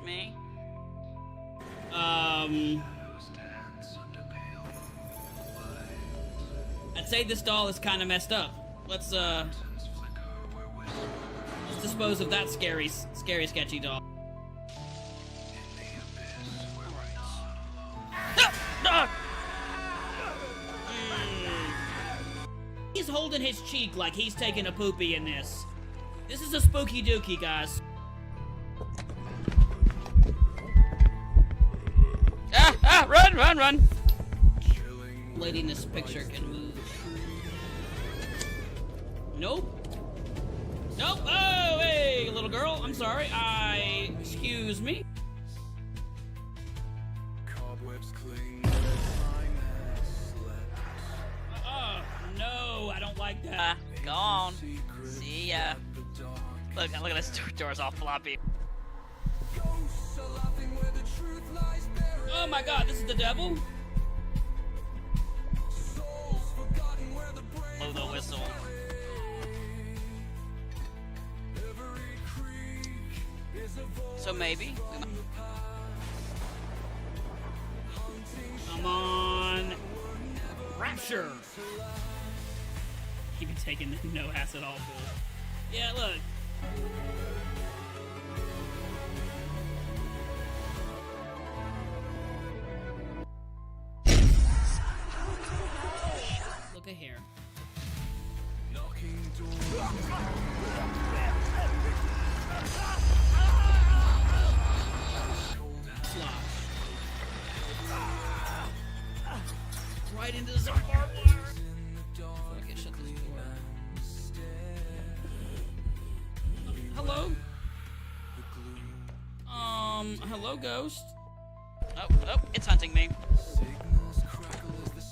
me. I'd say this doll is kind of messed up. Let's dispose of that scary, sketchy doll. He's holding his cheek like he's taking a poopy in this. This is a spooky dookie, guys. Run! Lady in this picture can move. Nope. Oh, hey, little girl. I'm sorry. Excuse me. Oh, no, I don't like that. Go on. See ya. Look at this door's all floppy. Oh my god, this is the devil? Blow the whistle. So maybe we might... Come on. Rapture. Keep it taking no ass at all, Bill. Yeah, look. Look at here. Right into some barbed wire. I can shut this door. Hello? Hello, ghost? Oh, it's hunting me.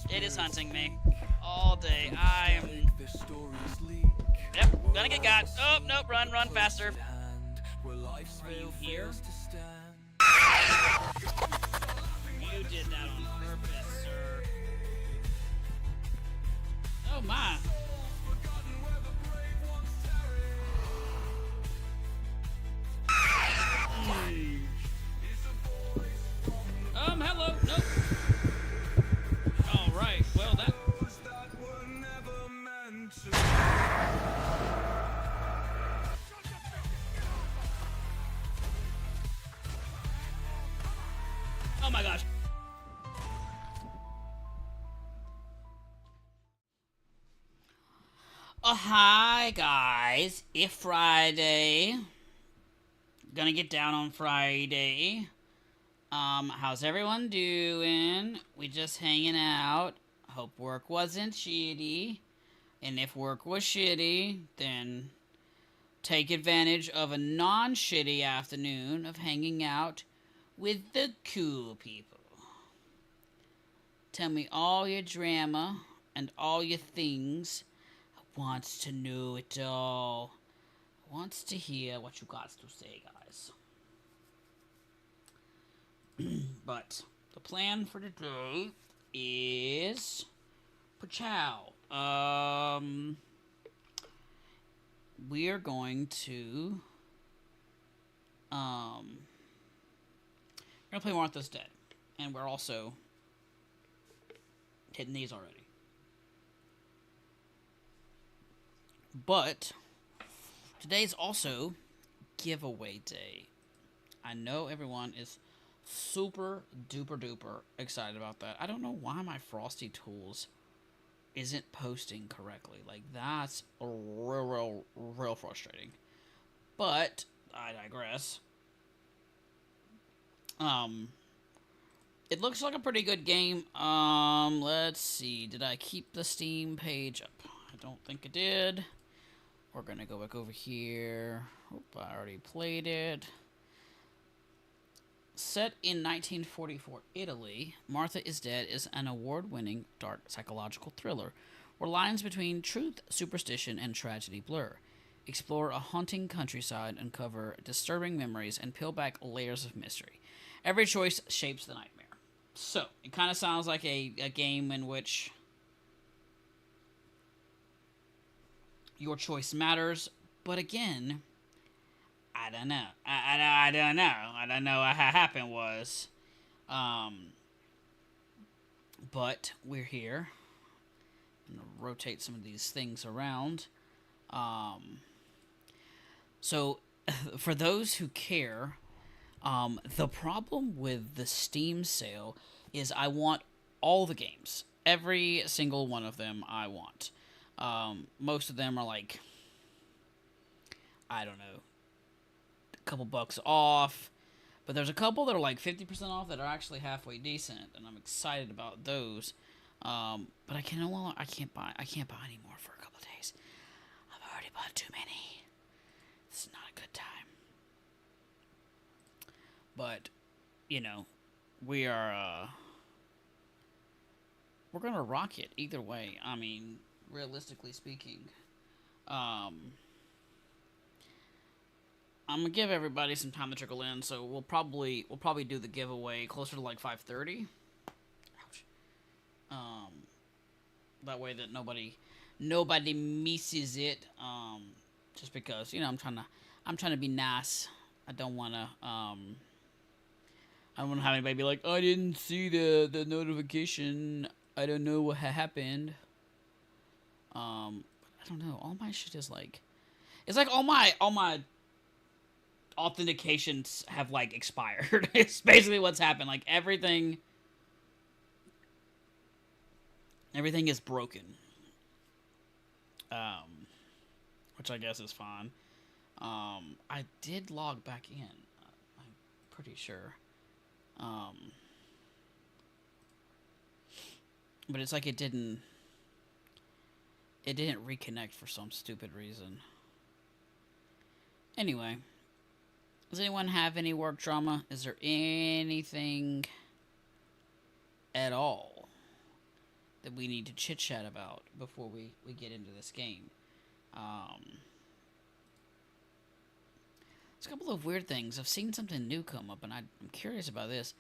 It is hunting me. All day. I am... Yep, gonna get got. Oh, nope, run faster. Are you here? You did that on purpose, sir. Oh my. Hello. Nope. Alright, well that... Oh my gosh. Oh, hi guys. It's Friday. Gonna get down on Friday. How's everyone doing? We just hanging out. Hope work wasn't shitty. And if work was shitty, then take advantage of a non-shitty afternoon of hanging out with the cool people. Tell me all your drama and all your things. I wants to know it all. I wants to hear what you got to say, guys. But the plan for today is Pachow. We are going to we're gonna play Martha's Dead, and we're also hitting these already. But today's also giveaway day. I know everyone is super duper duper excited about that. I don't know why my Frosty Tools isn't posting correctly. Like, that's real frustrating. But I digress. It looks like a pretty good game. Let's see. Did I keep the Steam page up? I don't think I did. We're gonna go back over here. Oop, I already played it. Set in 1944 Italy, Martha is Dead is an award-winning dark psychological thriller where lines between truth, superstition, and tragedy blur. Explore a haunting countryside, uncover disturbing memories, and peel back layers of mystery. Every choice shapes the nightmare. So, it kind of sounds like a game in which your choice matters, but again, I don't know. I don't know. I don't know what happened was. But we're here. I'm going to rotate some of these things around. So, for those who care, the problem with the Steam sale is I want all the games. Every single one of them I want. Most of them are like, I don't know, a couple bucks off. But there's a couple that are like 50% off that are actually halfway decent, and I'm excited about those. But I can't buy anymore for a couple of days. I've already bought too many. This is not a good time. But, you know, we're gonna rock it either way. I mean, realistically speaking, I'm gonna give everybody some time to trickle in, so we'll probably do the giveaway closer to like 5:30. Ouch. That way that nobody misses it. Just because, you know, I'm trying to be nice. I don't wanna have anybody be like, I didn't see the notification. I don't know what happened. I don't know. All my shit is like, it's like all my authentications have like expired. It's basically what's happened. Like everything is broken. Which I guess is fine. I did log back in. I'm pretty sure. But it's like it didn't reconnect for some stupid reason. Anyway, does anyone have any work drama? Is there anything at all that we need to chit chat about before we get into this game? There's a couple of weird things. I've seen something new come up, and I'm curious about this.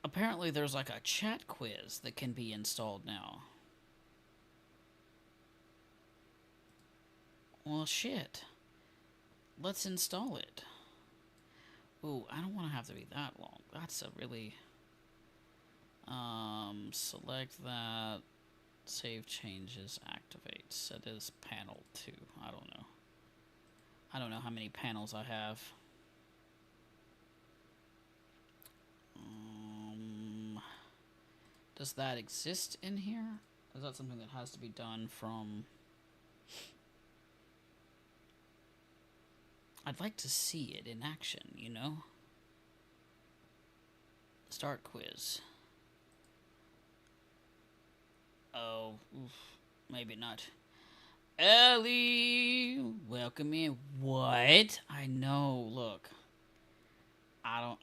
Apparently, there's like a chat quiz that can be installed now. Well, shit. Let's install it. Ooh, I don't want to have to be that long. That's a really... select that. Save changes. Activate. Set as panel 2. I don't know. I don't know how many panels I have. Does that exist in here? Is that something that has to be done from... I'd like to see it in action, you know? Start quiz. Oh, oof, maybe not. Ellie, welcome in. What? I know. Look, I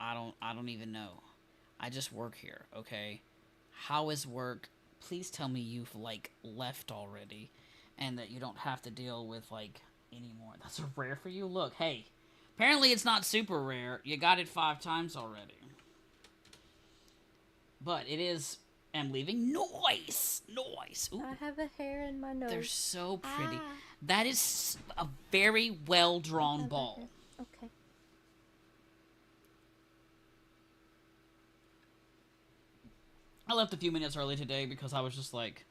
don't even know. I just work here, okay? How is work? Please tell me you've like left already, and that you don't have to deal with like anymore. That's rare for you. Look, hey, apparently it's not super rare. You got it 5 times already, but it is. I'm leaving. Nice. Ooh. I have a hair in my nose. They're so pretty. That is a very well drawn ball. Okay. I left a few minutes early today because I was just like,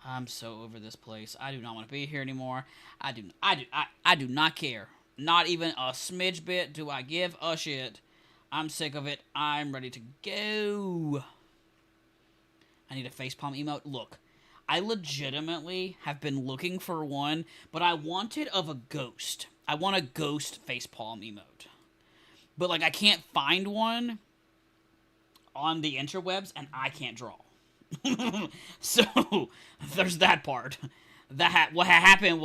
I'm so over this place. I do not want to be here anymore. I do not care. Not even a smidge bit do I give a shit. I'm sick of it. I'm ready to go. I need a facepalm emote. Look, I legitimately have been looking for one, but I want it of a ghost. I want a ghost facepalm emote. But, like, I can't find one on the interwebs, and I can't draw. So, there's that part. What happened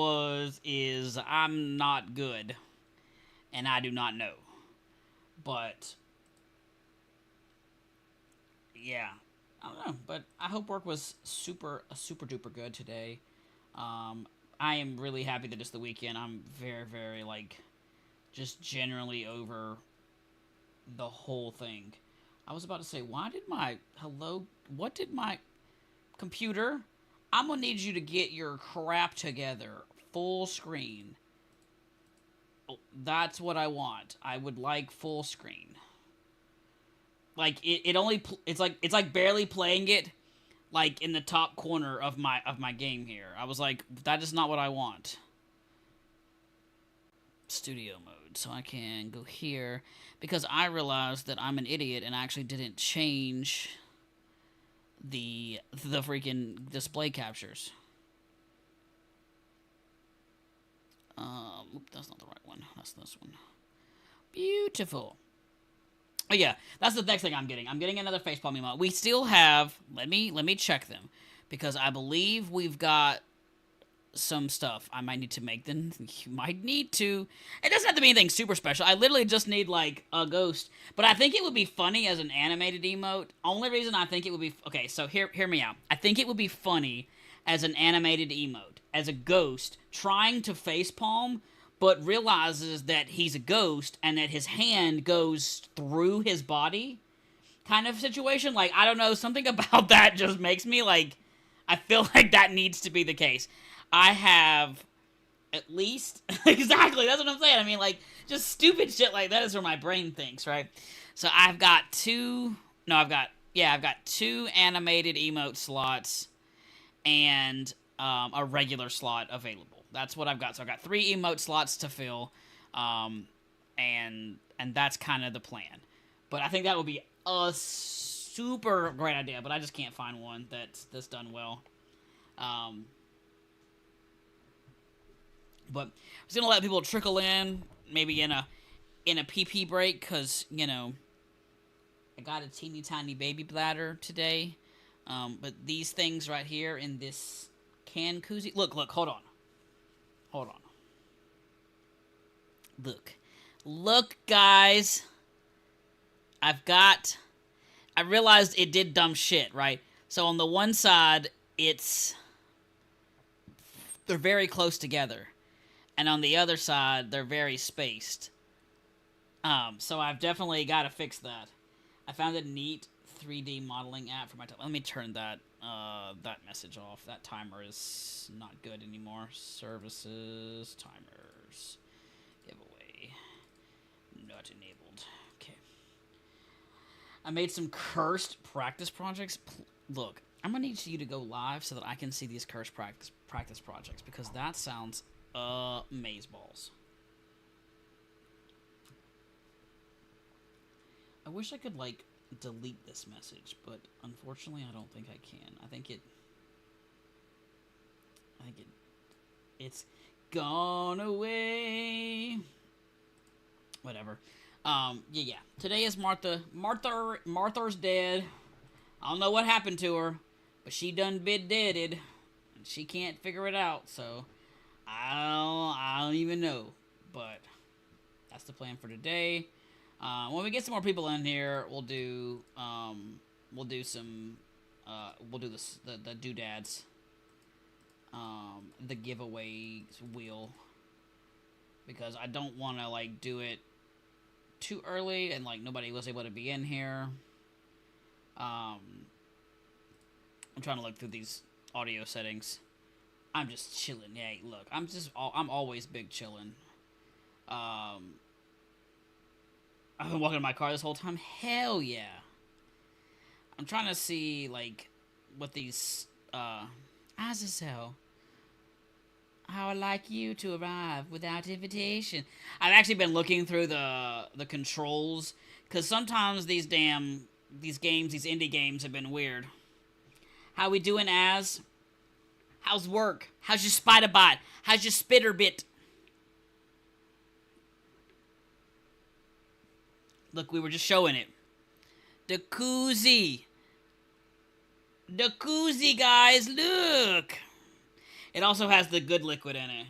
is I'm not good, and I do not know. But, yeah. I don't know, but I hope work was super duper good today. I am really happy that it's the weekend. I'm very, very, like, just generally over the whole thing. I was about to say, what did my computer? I'm gonna need you to get your crap together full screen. Oh, that's what I want. I would like full screen. Like it only it's like barely playing it like in the top corner of my game here. I was like, that is not what I want. Studio mode, so I can go here because I realized that I'm an idiot and actually didn't change the freaking display captures. That's not the right one. That's this one. Beautiful. Oh yeah, that's the next thing I'm getting. I'm getting another facepalm emote. We still have. Let me check them because I believe we've got some stuff. I might need to make them. You might need to. It doesn't have to be anything super special. I literally just need like a ghost. But I think it would be funny as an animated emote. Only reason I think it would be okay. So hear me out. I think it would be funny as an animated emote, as a ghost trying to facepalm, but realizes that he's a ghost and that his hand goes through his body, kind of situation. Like, I don't know, something about that just makes me like, I feel like that needs to be the case. I have at least exactly, that's what I'm saying. I mean, like, just stupid shit like that is where my brain thinks, right? So I've got two animated emote slots and a regular slot available. That's what I've got. So I've got 3 emote slots to fill, and that's kind of the plan. But I think that would be a super great idea, but I just can't find one that's done well. But I was gonna let people trickle in, maybe in a PP break, because, you know, I got a teeny tiny baby bladder today. But these things right here in this can koozie. Look, hold on. Look, guys. I realized it did dumb shit, right? So on the one side, they're very close together. And on the other side, they're very spaced. So I've definitely got to fix that. I found a neat 3D modeling app for my Let me turn that message off. That timer is not good anymore. Services, timers, giveaway, not enabled. Okay. I made some cursed practice projects. Look, I'm gonna need you to go live so that I can see these cursed practice projects, because that sounds amazeballs. I wish I could like delete this message, but unfortunately I don't think I can. I think it's gone away. Whatever. Yeah. Today is Martha's dead. I don't know what happened to her, but she done been deaded, and she can't figure it out. So I don't even know, but that's the plan for today. When we get some more people in here, we'll do the doodads, the giveaway wheel, because I don't want to like do it too early and like nobody was able to be in here. I'm trying to look through these audio settings. I'm just chilling. Yeah, look, I'm always big chilling. I've been walking in my car this whole time. Hell yeah. I'm trying to see, like, what these, Azazel, how I'd like you to arrive without invitation. I've actually been looking through the controls, because sometimes these indie games have been weird. How we doing, Az? How's work? How's your spider bite? How's your spitter bit? Look, we were just showing it. The koozie. The koozie, guys, look. It also has the good liquid in it.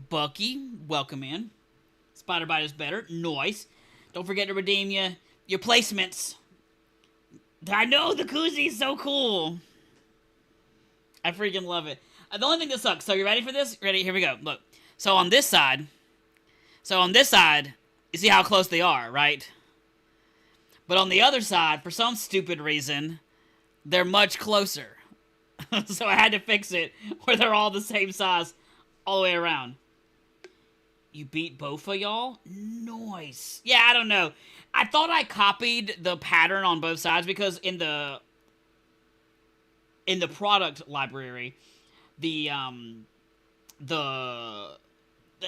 Bucky, welcome in. Spider Bite is better. Nice. Don't forget to redeem your placements. I know, the koozie is so cool. I freaking love it. The only thing that sucks, so you ready for this? Ready? Here we go. Look. So on this side, you see how close they are, right? But on the other side, for some stupid reason, they're much closer. So I had to fix it where they're all the same size all the way around. You beat both of y'all? Nice. Yeah, I don't know. I thought I copied the pattern on both sides because in the product library, the the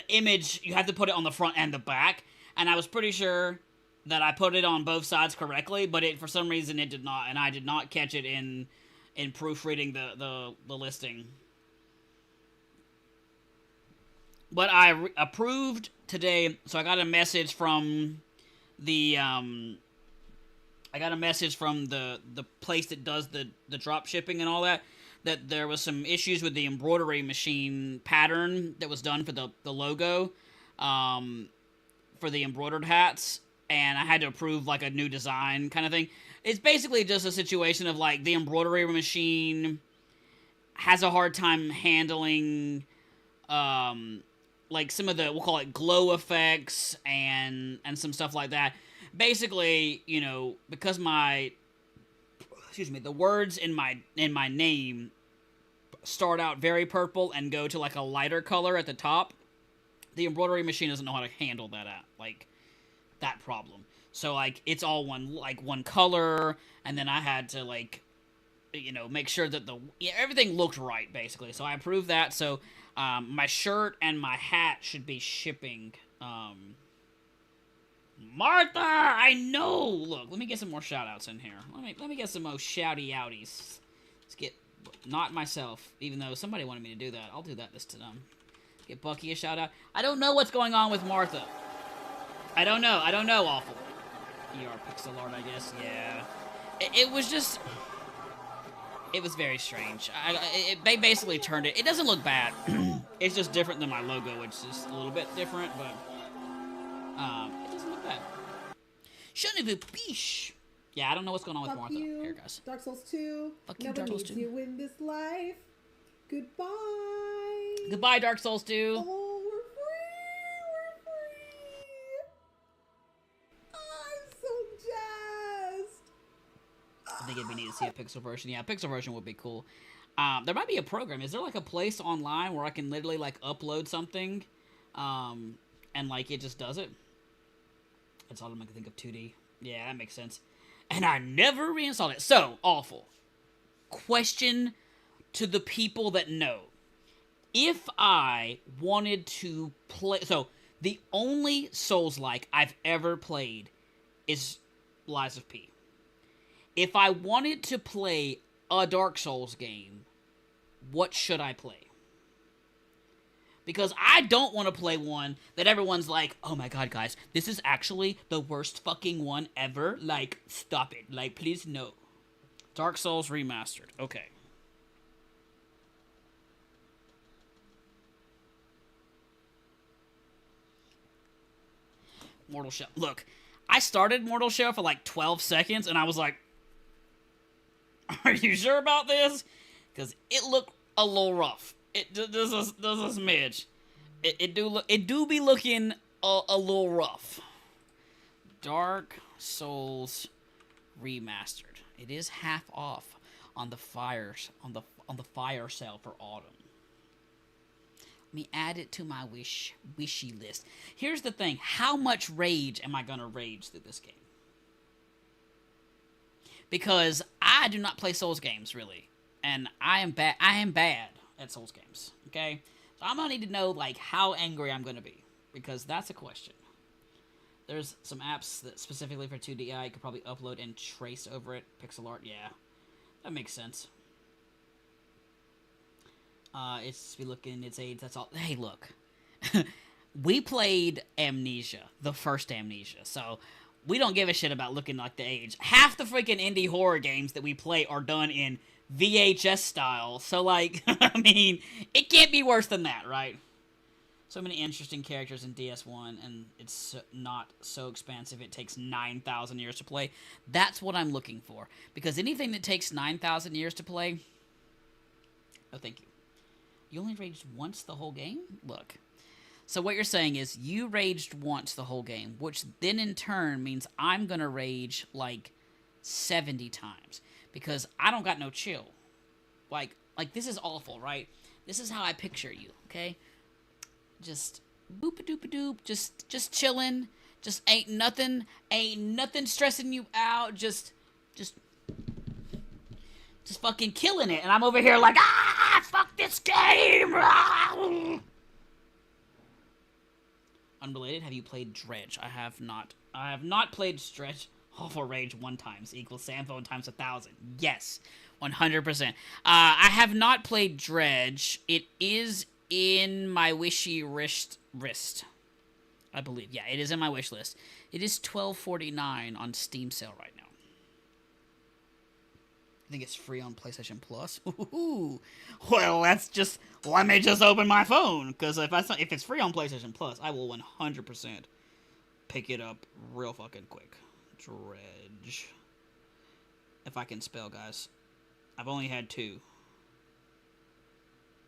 image, you have to put it on the front and the back, and I was pretty sure that I put it on both sides correctly, but for some reason it did not, and I did not catch it in proofreading the listing. But I approved today, so I got a message from the the place that does the drop shipping and all that there was some issues with the embroidery machine pattern that was done for the logo for the embroidered hats, and I had to approve like a new design kind of thing. It's basically just a situation of like the embroidery machine has a hard time handling like some of the, we'll call it glow effects and some stuff like that. Basically, you know, because the words in my name start out very purple and go to like a lighter color at the top, the embroidery machine doesn't know how to handle that problem. So like it's all one color, and then I had to like, you know, make sure that everything looked right basically. So I approved that. So my shirt and my hat should be shipping. Martha, I know. Look, let me get some more shout outs in here. Let me get some more shouty outies. Let's get, not myself, even though somebody wanted me to do that. I'll do that this time. Get Bucky a shout out. I don't know what's going on with Martha. I don't know, Awful. ER pixel art, I guess. Yeah. It was just, it was very strange. They basically turned it. It doesn't look bad. It's just different than my logo, which is a little bit different, but it doesn't look bad. Shouldn't have bish. Yeah, I don't know what's going on with Fuck Martha. you. Here, guys. Dark Souls 2. Fuck you, Never Dark Souls meets 2. you in this life. Goodbye. Goodbye, Dark Souls 2. Oh, we're free. I'm so jazzed. I think it'd be neat to see a pixel version. Yeah, a pixel version would be cool. There might be a program. Is there like a place online where I can literally like upload something, and like it just does it? That's all I'm gonna think of 2D. Yeah, that makes sense. And I never reinstalled it. So awful. Question to the people that know: if I wanted to play, so the only Souls-like I've ever played is Lies of P. If I wanted to play a Dark Souls game, what should I play? Because I don't want to play one that everyone's like, oh my god, guys, this is actually the worst fucking one ever. Like, stop it. Like, please, no. Dark Souls Remastered. Okay. Mortal Shell. Look, I started Mortal Shell for like 12 seconds, and I was like, are you sure about this? Because it looked a little rough. There's a smidge. It do be looking a little rough. Dark Souls Remastered. It is half off on the fire sale for autumn. Let me add it to my wishy list. Here's the thing: how much rage am I gonna rage through this game? Because I do not play Souls games really, and I am bad at Souls games, okay? So I'm gonna need to know, like, how angry I'm gonna be, because that's a question. There's some apps that specifically for 2DI you could probably upload and trace over it. Pixel art, yeah. That makes sense. It's be looking its age, that's all. Hey, look. We played Amnesia, the first Amnesia, so we don't give a shit about looking like the age. Half the freaking indie horror games that we play are done in VHS style, so like, I mean, it can't be worse than that, right? So many interesting characters in DS1, and it's not so expansive it takes 9,000 years to play. That's what I'm looking for, because anything that takes 9,000 years to play, no thank you. You only raged once the whole game? Look. So what you're saying is you raged once the whole game, which then in turn means I'm going to rage like 70 times. Because I don't got no chill. like this is awful, right? This is how I picture you, okay? Just boop-a-doop-a-doop, just chilling, just ain't nothing stressing you out, just fucking killing it, and I'm over here like, fuck this game! Ah! Unrelated, have you played Dredge? I have not. I have not played Dredge. Awful Rage 1 times equals Samphone times 1,000. Yes, 100%. I have not played Dredge. It is in my wishy wrist, I believe. Yeah, it is in my wish list. It is $12.49 on Steam sale right now. I think it's free on PlayStation Plus. Ooh. Well, let me just open my phone, because if it's free on PlayStation Plus, I will 100% pick it up real fucking quick. Dredge. If I can spell, guys. I've only had 2.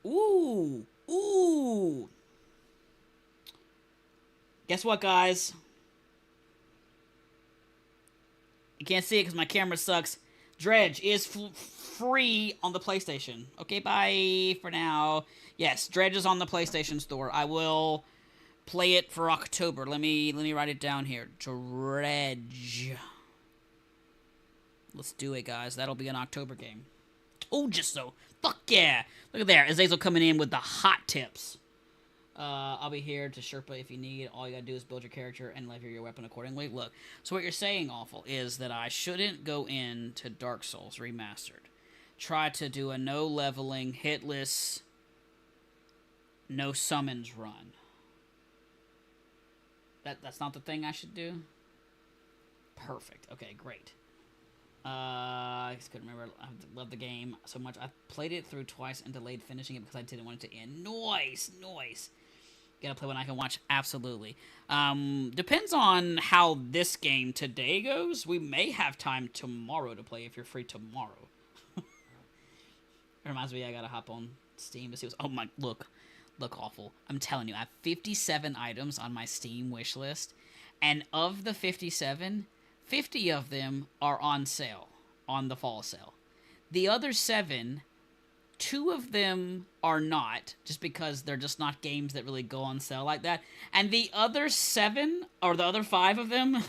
Ooh. Guess what, guys? You can't see it because my camera sucks. Dredge is free on the PlayStation. Okay, bye for now. Yes, Dredge is on the PlayStation Store. I will play it for October. Let me write it down here. Dredge. Let's do it, guys. That'll be an October game. Told you so. Fuck yeah. Look at there. Azazel coming in with the hot tips. I'll be here to Sherpa if you need. All you gotta do is build your character and level your weapon accordingly. Look, so what you're saying, Awful, is that I shouldn't go into Dark Souls Remastered. Try to do a no leveling, hitless, no summons run. That's not the thing I should do? Perfect. Okay, great. I just couldn't remember. I love the game so much. I played it through twice and delayed finishing it because I didn't want it to end. Nice. Gotta play when I can watch. Absolutely. Depends on how this game today goes. We may have time tomorrow to play if you're free tomorrow. It reminds me I gotta hop on Steam to see what's... Oh my... Look, Awful. I'm telling you, I have 57 items on my Steam wish list. And of the 57... 50 of them are on sale, on the fall sale. The other 7, 2 of them are not, just because they're just not games that really go on sale like that. And the other 7, or the other 5 of them,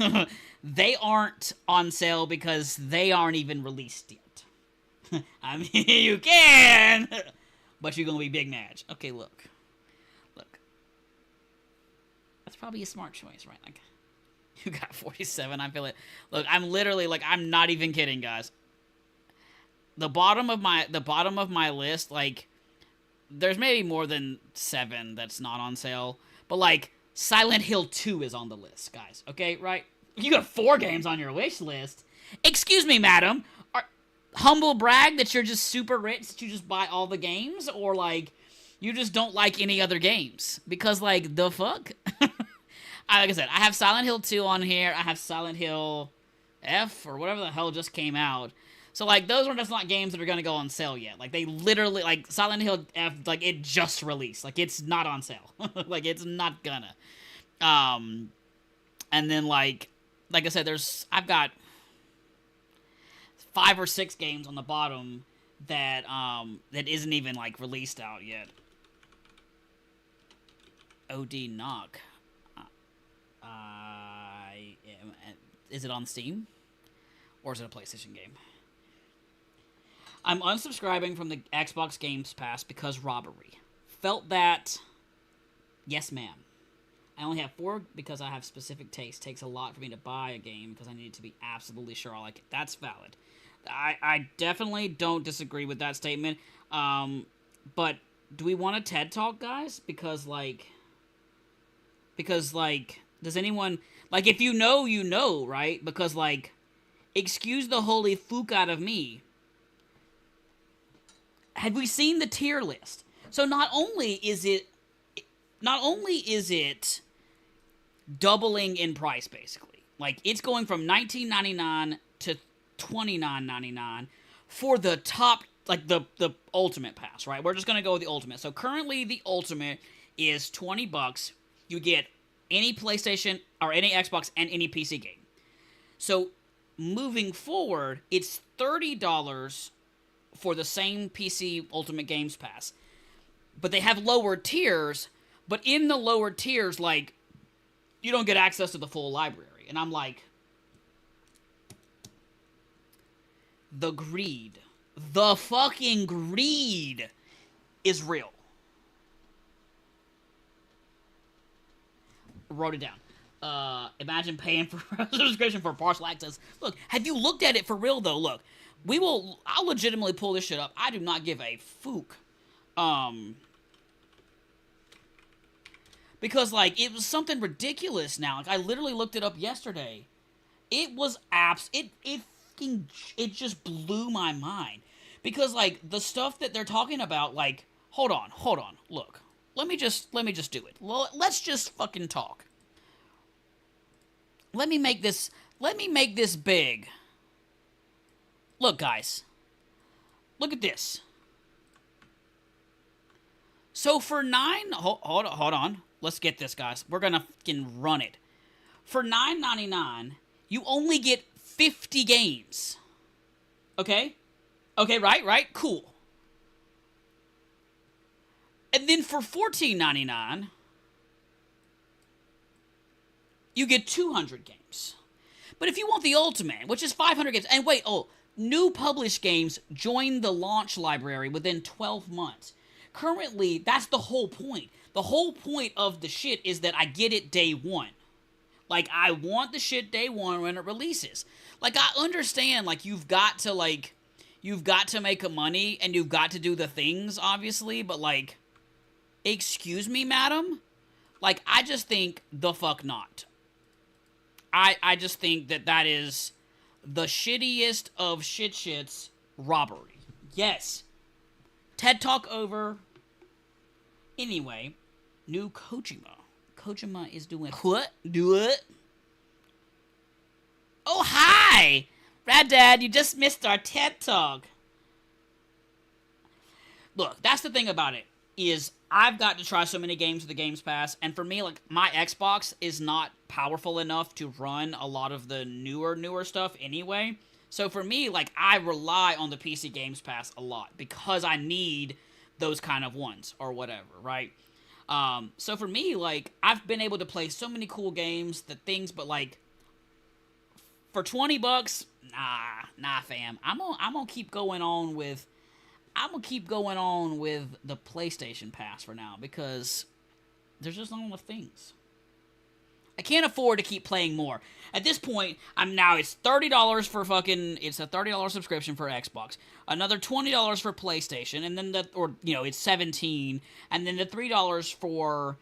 they aren't on sale because they aren't even released yet. I mean, you can, but you're going to be big mad. Okay, look. That's probably a smart choice, right? Like, you got 47, I feel it. Look, I'm literally, like, I'm not even kidding, guys. The bottom of my list, like, there's maybe more than 7 that's not on sale. But, like, Silent Hill 2 is on the list, guys. Okay, right? You got 4 games on your wish list. Excuse me, madam. Humble brag that you're just super rich, that you just buy all the games? Or, like, you just don't like any other games? Because, like, the fuck? Like I said, I have Silent Hill 2 on here. I have Silent Hill F, or whatever the hell just came out. So, like, those are just not games that are going to go on sale yet. Like, they literally, like, Silent Hill F, like, it just released. Like, it's not on sale. Like, it's not gonna. And then, like I said, I've got 5 or 6 games on the bottom that isn't even, like, released out yet. OD Knock. Is it on Steam? Or is it a PlayStation game? I'm unsubscribing from the Xbox Games Pass because robbery. Felt that... Yes, ma'am. I only have 4 because I have specific taste. Takes a lot for me to buy a game because I need to be absolutely sure I like it. That's valid. I definitely don't disagree with that statement. But do we want a TED Talk, guys? Because, like, does anyone... Like, if you know, you know, right? Because, like, excuse the holy fuck out of me. Have we seen the tier list? So not only is it doubling in price, basically. Like, it's going from $19.99 to $29.99 for the top, like, the Ultimate Pass, right? We're just gonna go with the Ultimate. So currently, the Ultimate is $20. You get any PlayStation or any Xbox and any PC game. So moving forward, it's $30 for the same PC Ultimate Games Pass. But they have lower tiers, but in the lower tiers, like, you don't get access to the full library. And I'm like, the greed, the fucking greed is real. Wrote it down. Imagine paying for subscription for partial access. Look, have you looked at it for real, though? Look, I'll legitimately pull this shit up. I do not give a fook. Because, like, it was something ridiculous now. Like, I literally looked it up yesterday. It was it just blew my mind. Because, like, the stuff that they're talking about, like, hold on, look. Let me just do it. Let's just fucking talk. Let me make this big. Look, guys. Look at this. So for hold on. Let's get this, guys. We're gonna fucking run it. For $9.99, you only get 50 games. Okay? Okay, right? Cool. And then for $14.99, you get 200 games. But if you want the Ultimate, which is 500 games, and wait, new published games join the launch library within 12 months. Currently, that's the whole point. The whole point of the shit is that I get it day one. Like, I want the shit day one when it releases. Like, I understand, like, you've got to make a money, and you've got to do the things, obviously, but, like, excuse me, madam? Like, I just think the fuck not. I just think that is the shittiest of shits robbery. Yes. TED Talk over. Anyway, new Kojima. Kojima is doing what? Do it. Oh, hi! Rad Dad, you just missed our TED Talk. Look, that's the thing about it, is I've got to try so many games with the Games Pass, and for me, like, my Xbox is not powerful enough to run a lot of the newer stuff anyway. So for me, like, I rely on the PC Games Pass a lot, because I need those kind of ones, or whatever, right? So for me, like, I've been able to play so many cool games, but, like, for $20, nah, fam. I'm gonna keep going on with the PlayStation Pass for now, because there's just not enough things. I can't afford to keep playing more. At this point, it's $30 for it's a $30 subscription for Xbox, another $20 for PlayStation, and then it's $17, and then the $3 for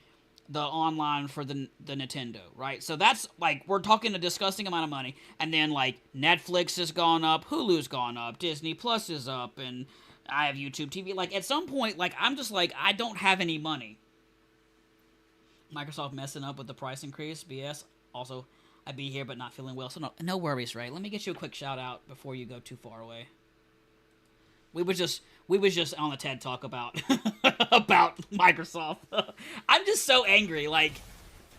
the online for the Nintendo, right? So that's, like, we're talking a disgusting amount of money, and then, like, Netflix has gone up, Hulu's gone up, Disney Plus is up, and I have YouTube TV. Like, at some point, like, I'm just like, I don't have any money. Microsoft messing up with the price increase, BS. Also, I'd be here but not feeling well, so no worries, Ray. Let me get you a quick shout out before you go too far away. We was just on the TED Talk about about Microsoft. I'm just so angry. Like,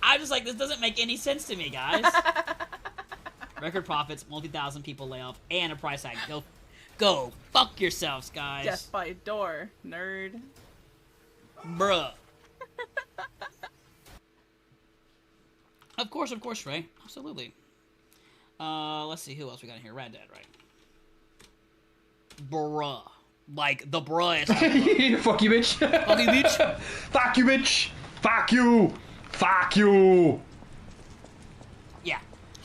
I'm just like, this doesn't make any sense to me, guys. Record profits, multi-thousand people lay off, and a price hike. Go fuck yourselves, guys. Death by door, nerd. Bruh. Of course, Ray. Absolutely. Let's see who else we got in here. Rad Dad, right? Bruh. Like, the bruh is... Fuck you, bitch. Fuck you, bitch. Fuck you, bitch. Fuck you. Fuck you. Yeah.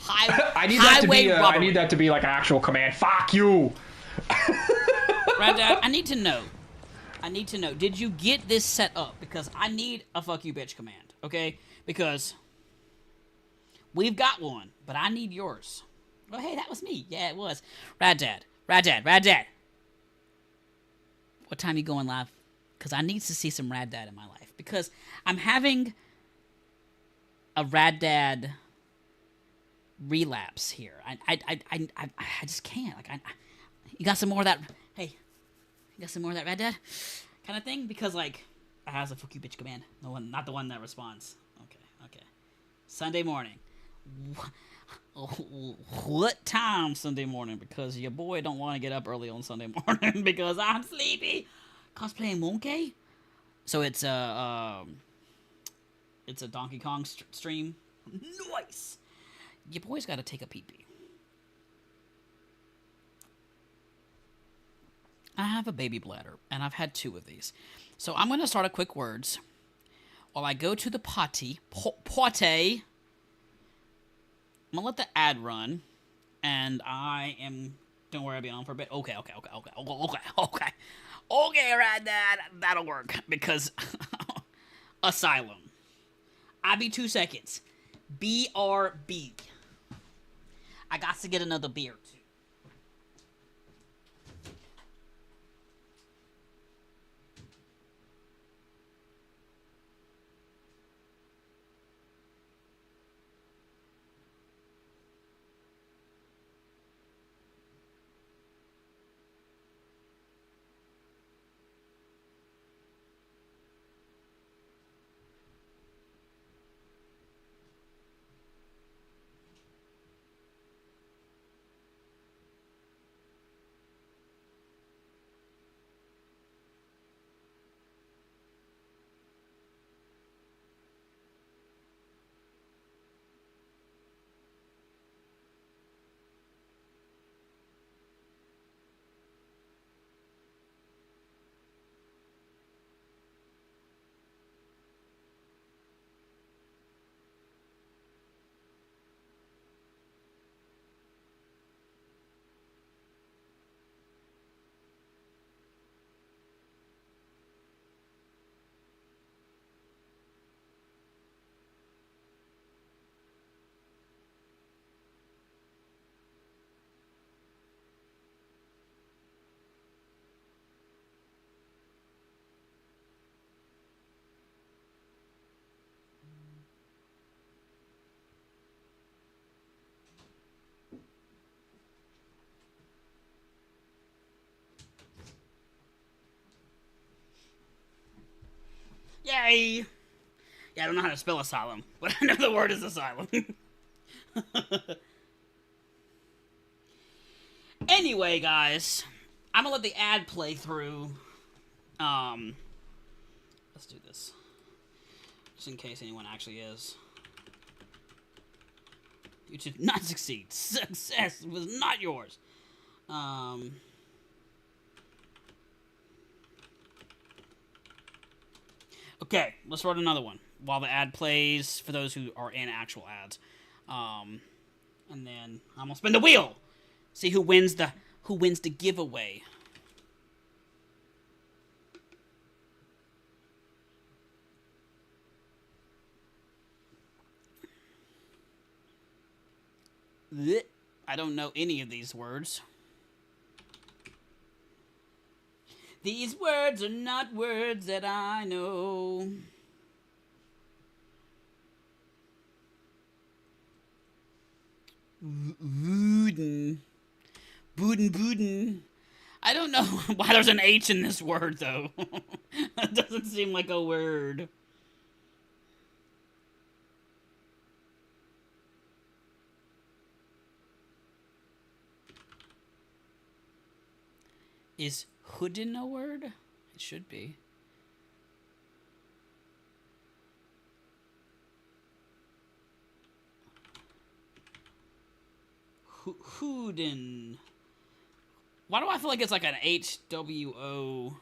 I need that to be like an actual command. Fuck you. Rad Dad, I need to know. Did you get this set up? Because I need a fuck you, bitch command. Okay? Because... we've got one, but I need yours. Oh, hey, that was me. Yeah, it was. Rad Dad. What time you going live? Because I need to see some Rad Dad in my life. Because I'm having a Rad Dad relapse here. I just can't. Like, you got some more of that? Hey, you got some more of that Rad Dad kind of thing? Because, like, I have a fuck you bitch command. Not the one that responds. Okay. Sunday morning. What time Sunday morning? Because your boy don't want to get up early on Sunday morning because I'm sleepy. Cosplaying Monkey? So it's a Donkey Kong stream. Nice. Your boy's got to take a pee-pee. I have a baby bladder, and I've had 2 of these. So I'm going to start a quick words while I go to the potty. Potty. I'm going to let the ad run, and I am... Don't worry, I'll be on for a bit. Okay. Okay, right, that'll work, because... Asylum. I be 2 seconds. BRB. I got to get another beer, too. Yay! Yeah, I don't know how to spell asylum, but I know the word is asylum. Anyway, guys, I'm gonna let the ad play through. Let's do this. Just in case anyone actually is. You did not succeed. Success was not yours. Okay, let's run another one while the ad plays for those who are in actual ads. And then I'm gonna spin the wheel. See who wins the giveaway. I don't know any of these words. These words are not words that I know. Wooden. Booden. I don't know why there's an H in this word, though. That doesn't seem like a word. Is hoodin a word? It should be. Hoodin. Why do I feel like it's like an HWO?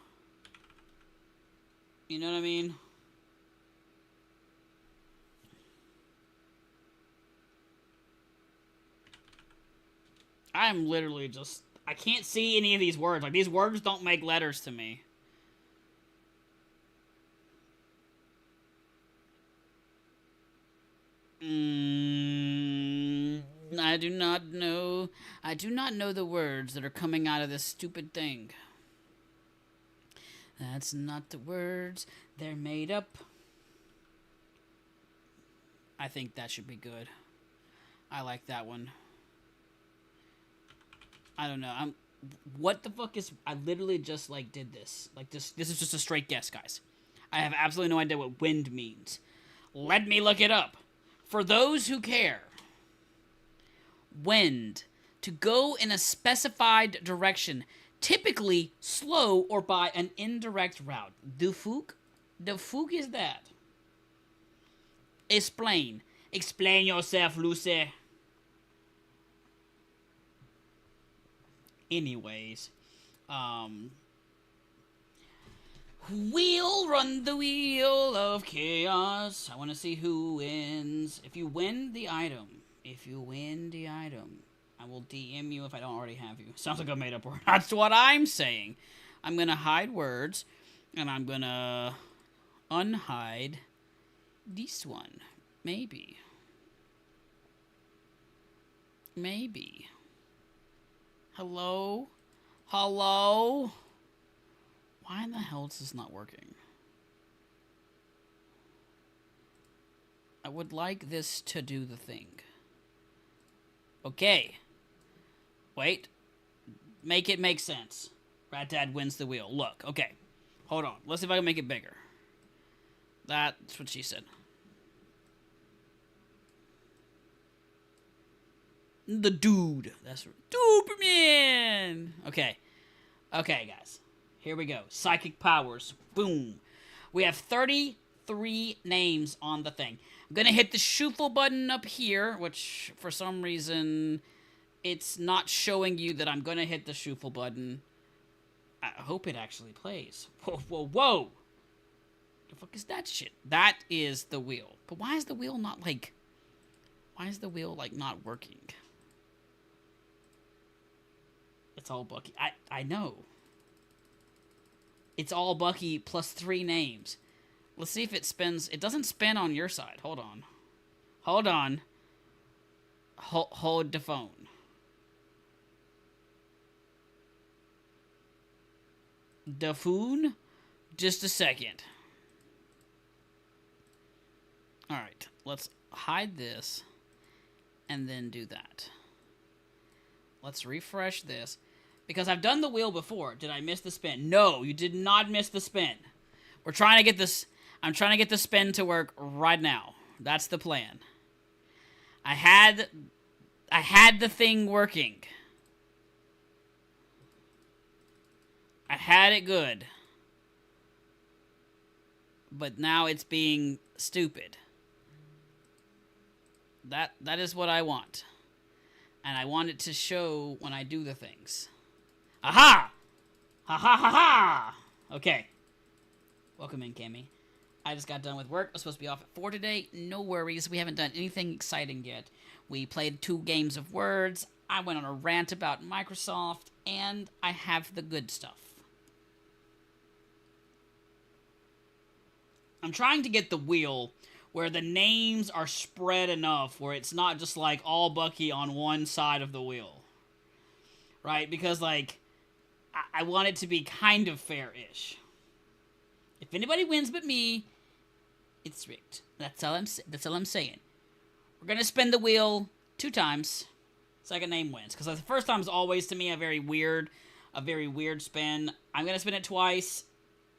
You know what I mean? I'm literally just... I can't see any of these words. Like, these words don't make letters to me. I do not know. I do not know the words that are coming out of this stupid thing. That's not the words. They're made up. I think that should be good. I like that one. I don't know. What the fuck is... I literally just, like, did this. Like, this is just a straight guess, guys. I have absolutely no idea what wind means. Let me look it up. For those who care, Wend. To go in a specified direction, typically slow or by an indirect route. The fuck? The fuck is that? Explain. Explain yourself, Lucy. Anyways, we'll run the wheel of chaos. I want to see who wins. If you win the item, I will DM you if I don't already have you. Sounds like a made-up word. That's what I'm saying. I'm gonna hide words, and I'm gonna unhide this one. Maybe. Hello? Hello? Why in the hell is this not working? I would like this to do the thing. Okay. Wait. Make it make sense. Rat Dad wins the wheel. Look, okay. Hold on. Let's see if I can make it bigger. That's what she said. The dude. That's right. Duperman! Okay. Okay, guys. Here we go. Psychic powers. Boom. We have 33 names on the thing. I'm gonna hit the shuffle button up here, which, for some reason, it's not showing you that I'm gonna hit the shuffle button. I hope it actually plays. Whoa, whoa, whoa! The fuck is that shit? That is the wheel. But why is the wheel not, like... Why is the wheel, like, not working? It's all Bucky. I know. It's all Bucky plus 3 names. Let's see if it spins. It doesn't spin on your side. Hold on. Hold on. Hold the phone. The phone? Just a second. Alright. Let's hide this. And then do that. Let's refresh this. Because I've done the wheel before. Did I miss the spin? No, you did not miss the spin. We're trying to get this... I'm trying to get the spin to work right now. That's the plan. I had the thing working. I had it good. But now it's being stupid. That is what I want. And I want it to show when I do the things. Aha! Ha ha ha ha! Okay. Welcome in, Cammy. I just got done with work. I was supposed to be off at 4 today. No worries. We haven't done anything exciting yet. We played 2 games of words. I went on a rant about Microsoft. And I have the good stuff. I'm trying to get the wheel where the names are spread enough where it's not just like all Bucky on one side of the wheel. Right? Because, like, I want it to be kind of fair-ish. If anybody wins but me, it's rigged. That's all I'm saying. We're gonna spin the wheel 2 times. Second name wins. Because the first time is always, to me, a very weird spin. I'm gonna spin it twice.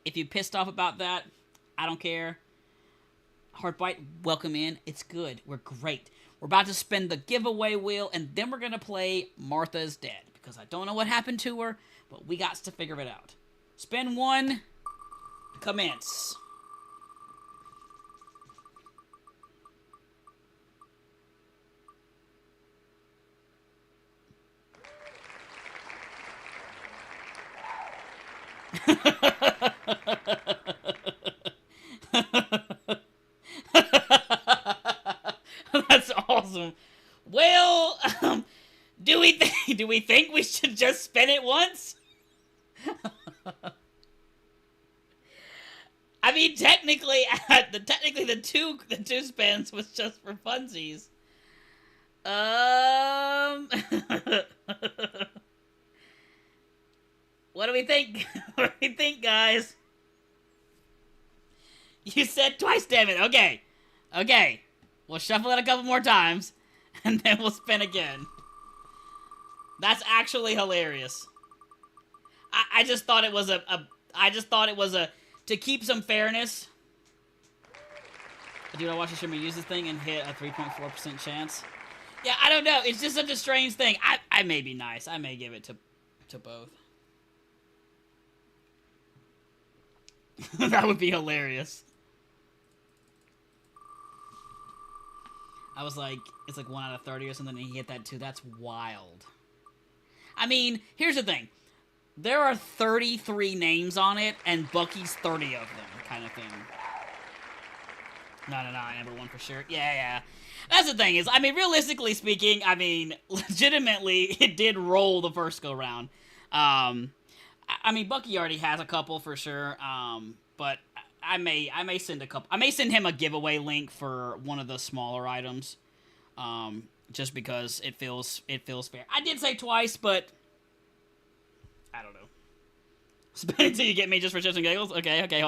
If you're pissed off about that, I don't care. Heartbite, welcome in. It's good. We're great. We're about to spin the giveaway wheel, and then we're gonna play Martha's Dead. Because I don't know what happened to her, but we got to figure it out. Spin 1. Commence. That's awesome. Well, do we think we should just spin it once? I mean, technically the two spins was just for funsies. What do we think? What do we think, guys? You said twice, damn it. Okay. Okay. We'll shuffle it a couple more times, and then we'll spin again. That's actually hilarious. I just thought it was to keep some fairness. Dude, I watched the streamer use this thing and hit a 3.4% chance. Yeah, I don't know. It's just such a strange thing. I may be nice. I may give it to both. That would be hilarious. I was like, it's like 1 out of 30 or something, and he hit that too. That's wild. I mean, here's the thing. There are 33 names on it, and Bucky's 30 of them, kind of thing. No, Amber won for sure. Yeah. That's the thing is, I mean, realistically speaking, I mean, legitimately, it did roll the first go-round. I mean, Bucky already has a couple for sure, but I may send a couple. I may send him a giveaway link for one of the smaller items, just because it feels fair. I did say twice, but I don't know. Spin until you get me just for shits and giggles. Okay,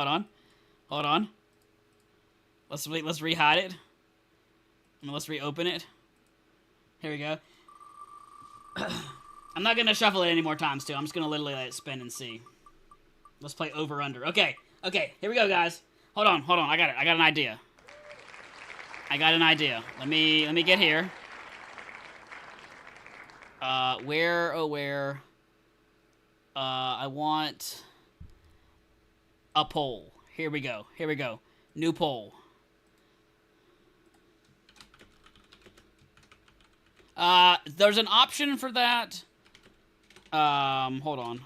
hold on. Let's re-hide it. I mean, let's reopen it. Here we go. I'm not gonna shuffle it any more times too. I'm just gonna literally let it spin and see. Let's play over under. Okay, here we go, guys. Hold on. I got an idea. Let me get here. Where? I want a poll. Here we go. New poll. There's an option for that. Hold on.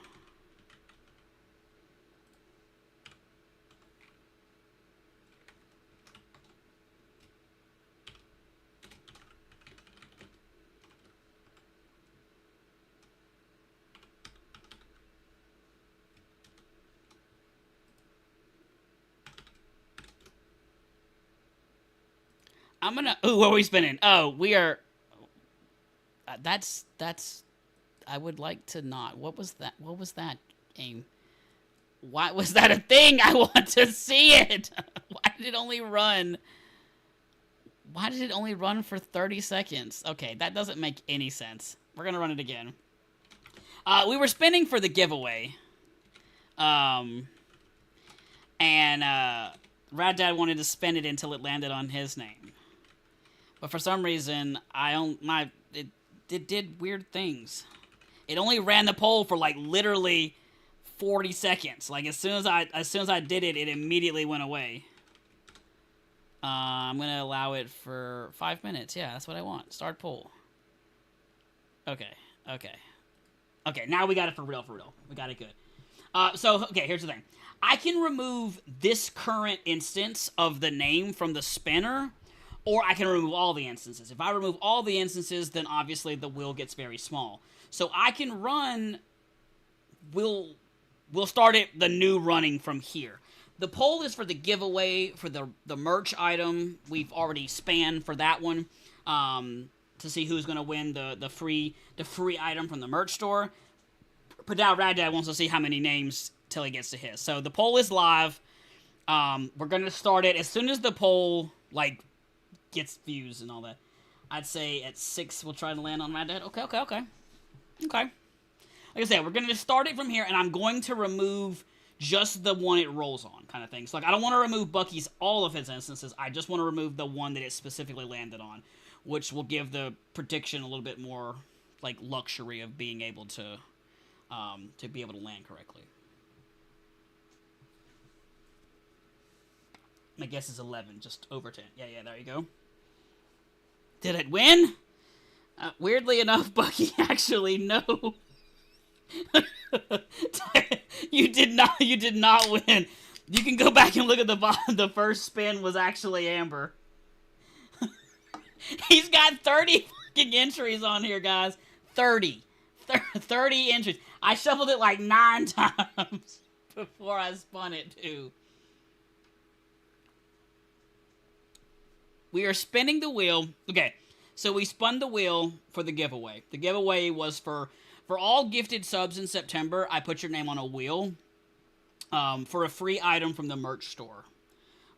I'm gonna... Ooh, what are we spinning? Oh, we are... That's... I would like to not... What was that, game? Why was that a thing? I want to see it! Why did it only run for 30 seconds? Okay, that doesn't make any sense. We're gonna run it again. We were spinning for the giveaway. And, Rad Dad wanted to spin it until it landed on his name. But for some reason, it did weird things. It only ran the poll for like literally 40 seconds. Like as soon as I did it, it immediately went away. I'm gonna allow it for 5 minutes. Yeah, that's what I want. Start poll. Okay. Now we got it for real. We got it good. Okay, here's the thing. I can remove this current instance of the name from the spinner, or I can remove all the instances. If I remove all the instances, then obviously the wheel gets very small. So I can run... We'll start it, the new running from here. The poll is for the giveaway, for the merch item. We've already spanned for that one, to see who's going to win the free item from the merch store. But now Rad Dad wants to see how many names till he gets to his. So the poll is live. We're going to start it as soon as the poll, like, gets views and all that. I'd say at 6 we'll try to land on Rad Dad. Okay. Like I said, we're going to start it from here, and I'm going to remove just the one it rolls on, kind of thing. So, like, I don't want to remove Bucky's all of his instances. I just want to remove the one that it specifically landed on, which will give the prediction a little bit more, like, luxury of being able to be able to land correctly. My guess is 11, just over 10. Yeah, there you go. Did it win? Weirdly enough, Bucky actually no. You did not win. You can go back and look at the first spin was actually Amber. He's got 30 fucking entries on here, guys. 30 entries. I shuffled it like 9 times before I spun it too. We are spinning the wheel. Okay, so we spun the wheel for the giveaway. The giveaway was for all gifted subs in September. I put your name on a wheel for a free item from the merch store.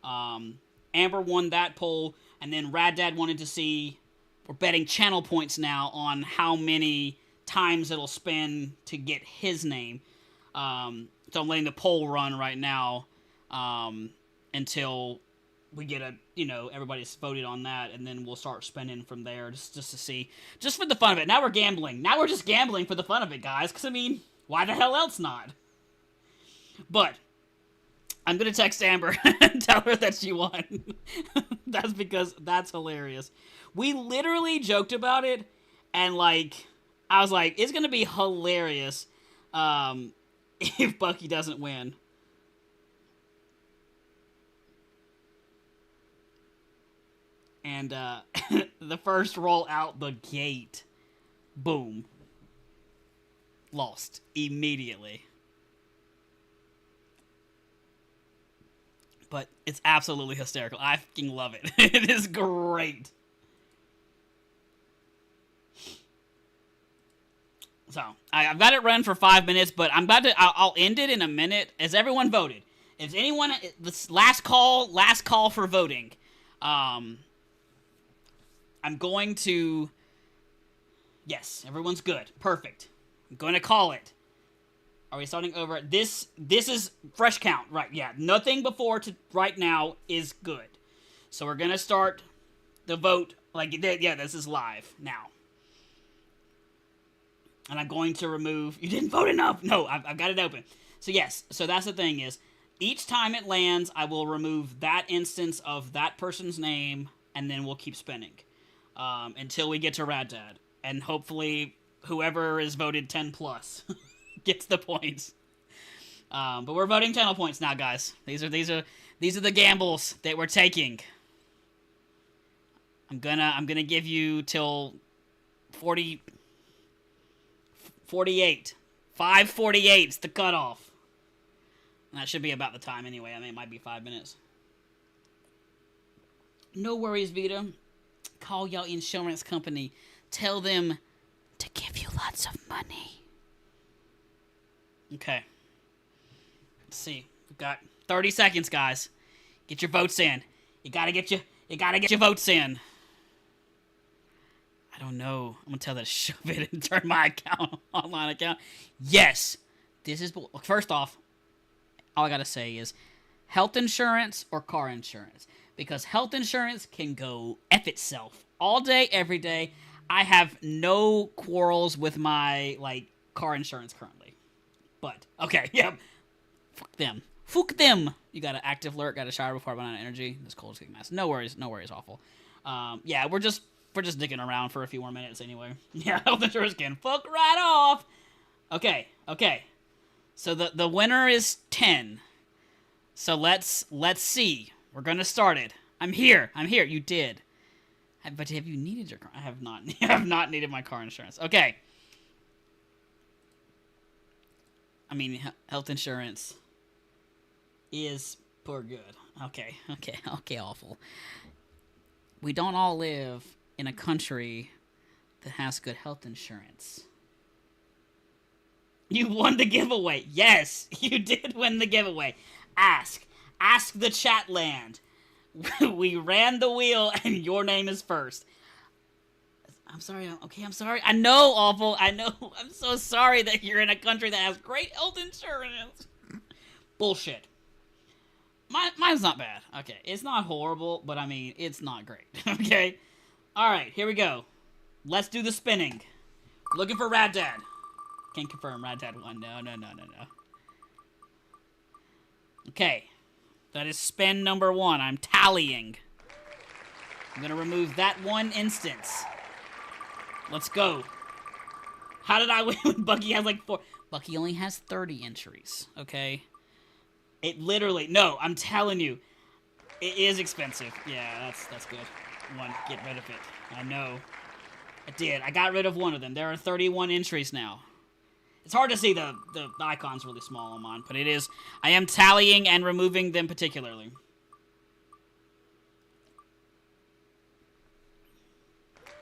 Amber won that poll, and then Rad Dad wanted to see, we're betting channel points now on how many times it'll spin to get his name. So I'm letting the poll run right now until we get a, you know, everybody's voted on that, and then we'll start spending from there just to see, just for the fun of it. Now we're gambling. Now we're just gambling for the fun of it, guys, because, I mean, why the hell else not? But I'm going to text Amber and tell her that she won. That's because that's hilarious. We literally joked about it, and, like, I was like, it's going to be hilarious if Bucky doesn't win. And the first roll out the gate, boom, lost immediately. But it's absolutely hysterical. I fucking love it. It is great. So, I've got it run for 5 minutes, but I'll end it in a minute. Has everyone voted? If anyone, this last call for voting. I'm going to, yes, everyone's good. Perfect. I'm going to call it. Are we starting over? This is fresh count, right? Yeah, nothing before to right now is good. So we're going to start the vote, like, yeah, this is live now. And I'm going to remove, you didn't vote enough. No, I've got it open. So yes, so that's the thing is, each time it lands, I will remove that instance of that person's name, and then we'll keep spinning. Until we get to Rad Dad. And hopefully, whoever is voted 10 plus gets the points. But we're voting 10 points now, guys. These are the gambles that we're taking. I'm gonna give you till 48. 5:48 is the cutoff. And that should be about the time anyway. I mean, it might be 5 minutes. No worries, Vita. Call your insurance company. Tell them to give you lots of money. Okay. Let's see. We've got 30 seconds, guys. Get your votes in. You gotta get your votes in. I don't know. I'm gonna tell that to shove it and turn my online account. Yes. This is, first off, all I gotta say is health insurance or car insurance. Because health insurance can go F itself. All day, every day. I have no quarrels with my, like, car insurance currently. But, okay, yeah. Fuck them. Fuck them! You got an active alert, got a shower before I run out of energy. This cold is kicking ass. No worries, awful. Yeah, we're just dicking around for a few more minutes anyway. Yeah, health insurance can fuck right off! Okay. So the winner is 10. So let's see. We're gonna start it. I'm here. You did. But have you needed your car? I have not. I have not needed my car insurance. Okay. I mean, health insurance is poor good. Okay, awful. We don't all live in a country that has good health insurance. You won the giveaway. Yes, you did win the giveaway. Ask the chat land. We ran the wheel, and your name is first. I'm sorry. Okay, I'm sorry. I know, awful. I know. I'm so sorry that you're in a country that has great health insurance. Bullshit. Mine's not bad. Okay, it's not horrible, but I mean, it's not great. Okay? Alright, here we go. Let's do the spinning. Looking for Rad Dad. Can't confirm Rad Dad won. No. Okay. That is spin number 1. I'm tallying. I'm gonna remove that one instance. Let's go. How did I win when Bucky has like 4? Bucky only has 30 entries, okay? It literally, no, I'm telling you, it is expensive. Yeah, that's good. Get rid of it. I know. I did. I got rid of one of them. There are 31 entries now. It's hard to see, the icon's really small on mine, but it is. I am tallying and removing them particularly.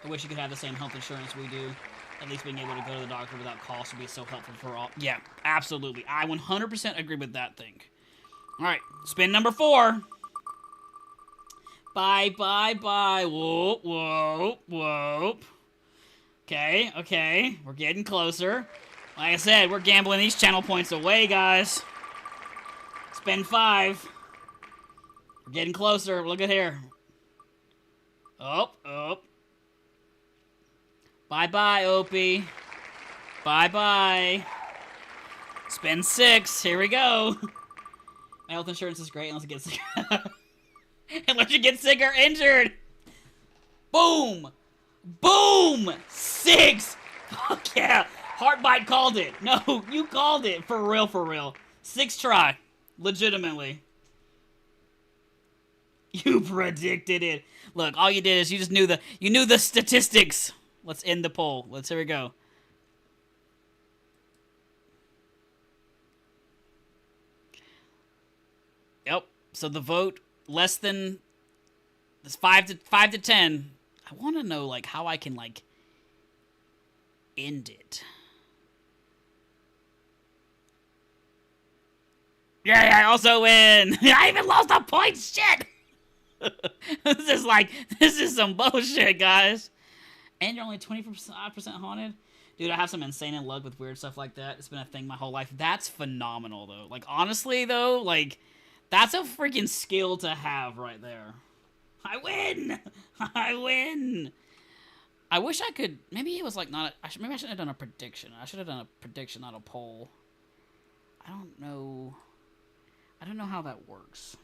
I wish you could have the same health insurance we do. At least being able to go to the doctor without cost would be so helpful for all. Yeah, absolutely. I 100% agree with that thing. Alright, spin number 4. Bye. Whoop. Okay. We're getting closer. Like I said, we're gambling these channel points away, guys. Spin 5. We're getting closer. Look at here. Oh. Bye-bye, Opie. Bye-bye. Spend 6. Here we go. My health insurance is great unless it gets sick. Unless you get sick or injured. Boom. Boom. 6. Fuck yeah. Heartbite called it. No, you called it. For real, for real. 6 try. Legitimately. You predicted it. Look, all you did is you just knew the statistics. Let's end the poll. Here we go. Yep. So the vote less than it's 5 to 10. I want to know like how I can like end it. Yeah, I also win. I even lost a point. Shit. This is some bullshit, guys. And you're only 25% haunted? Dude, I have some insane luck with weird stuff like that. It's been a thing my whole life. That's phenomenal, though. Like, honestly, though, like, that's a freaking skill to have right there. I win! I win! I wish I could... Maybe it was, like, not... maybe I shouldn't have done a prediction. I should have done a prediction, not a poll. I don't know how that works.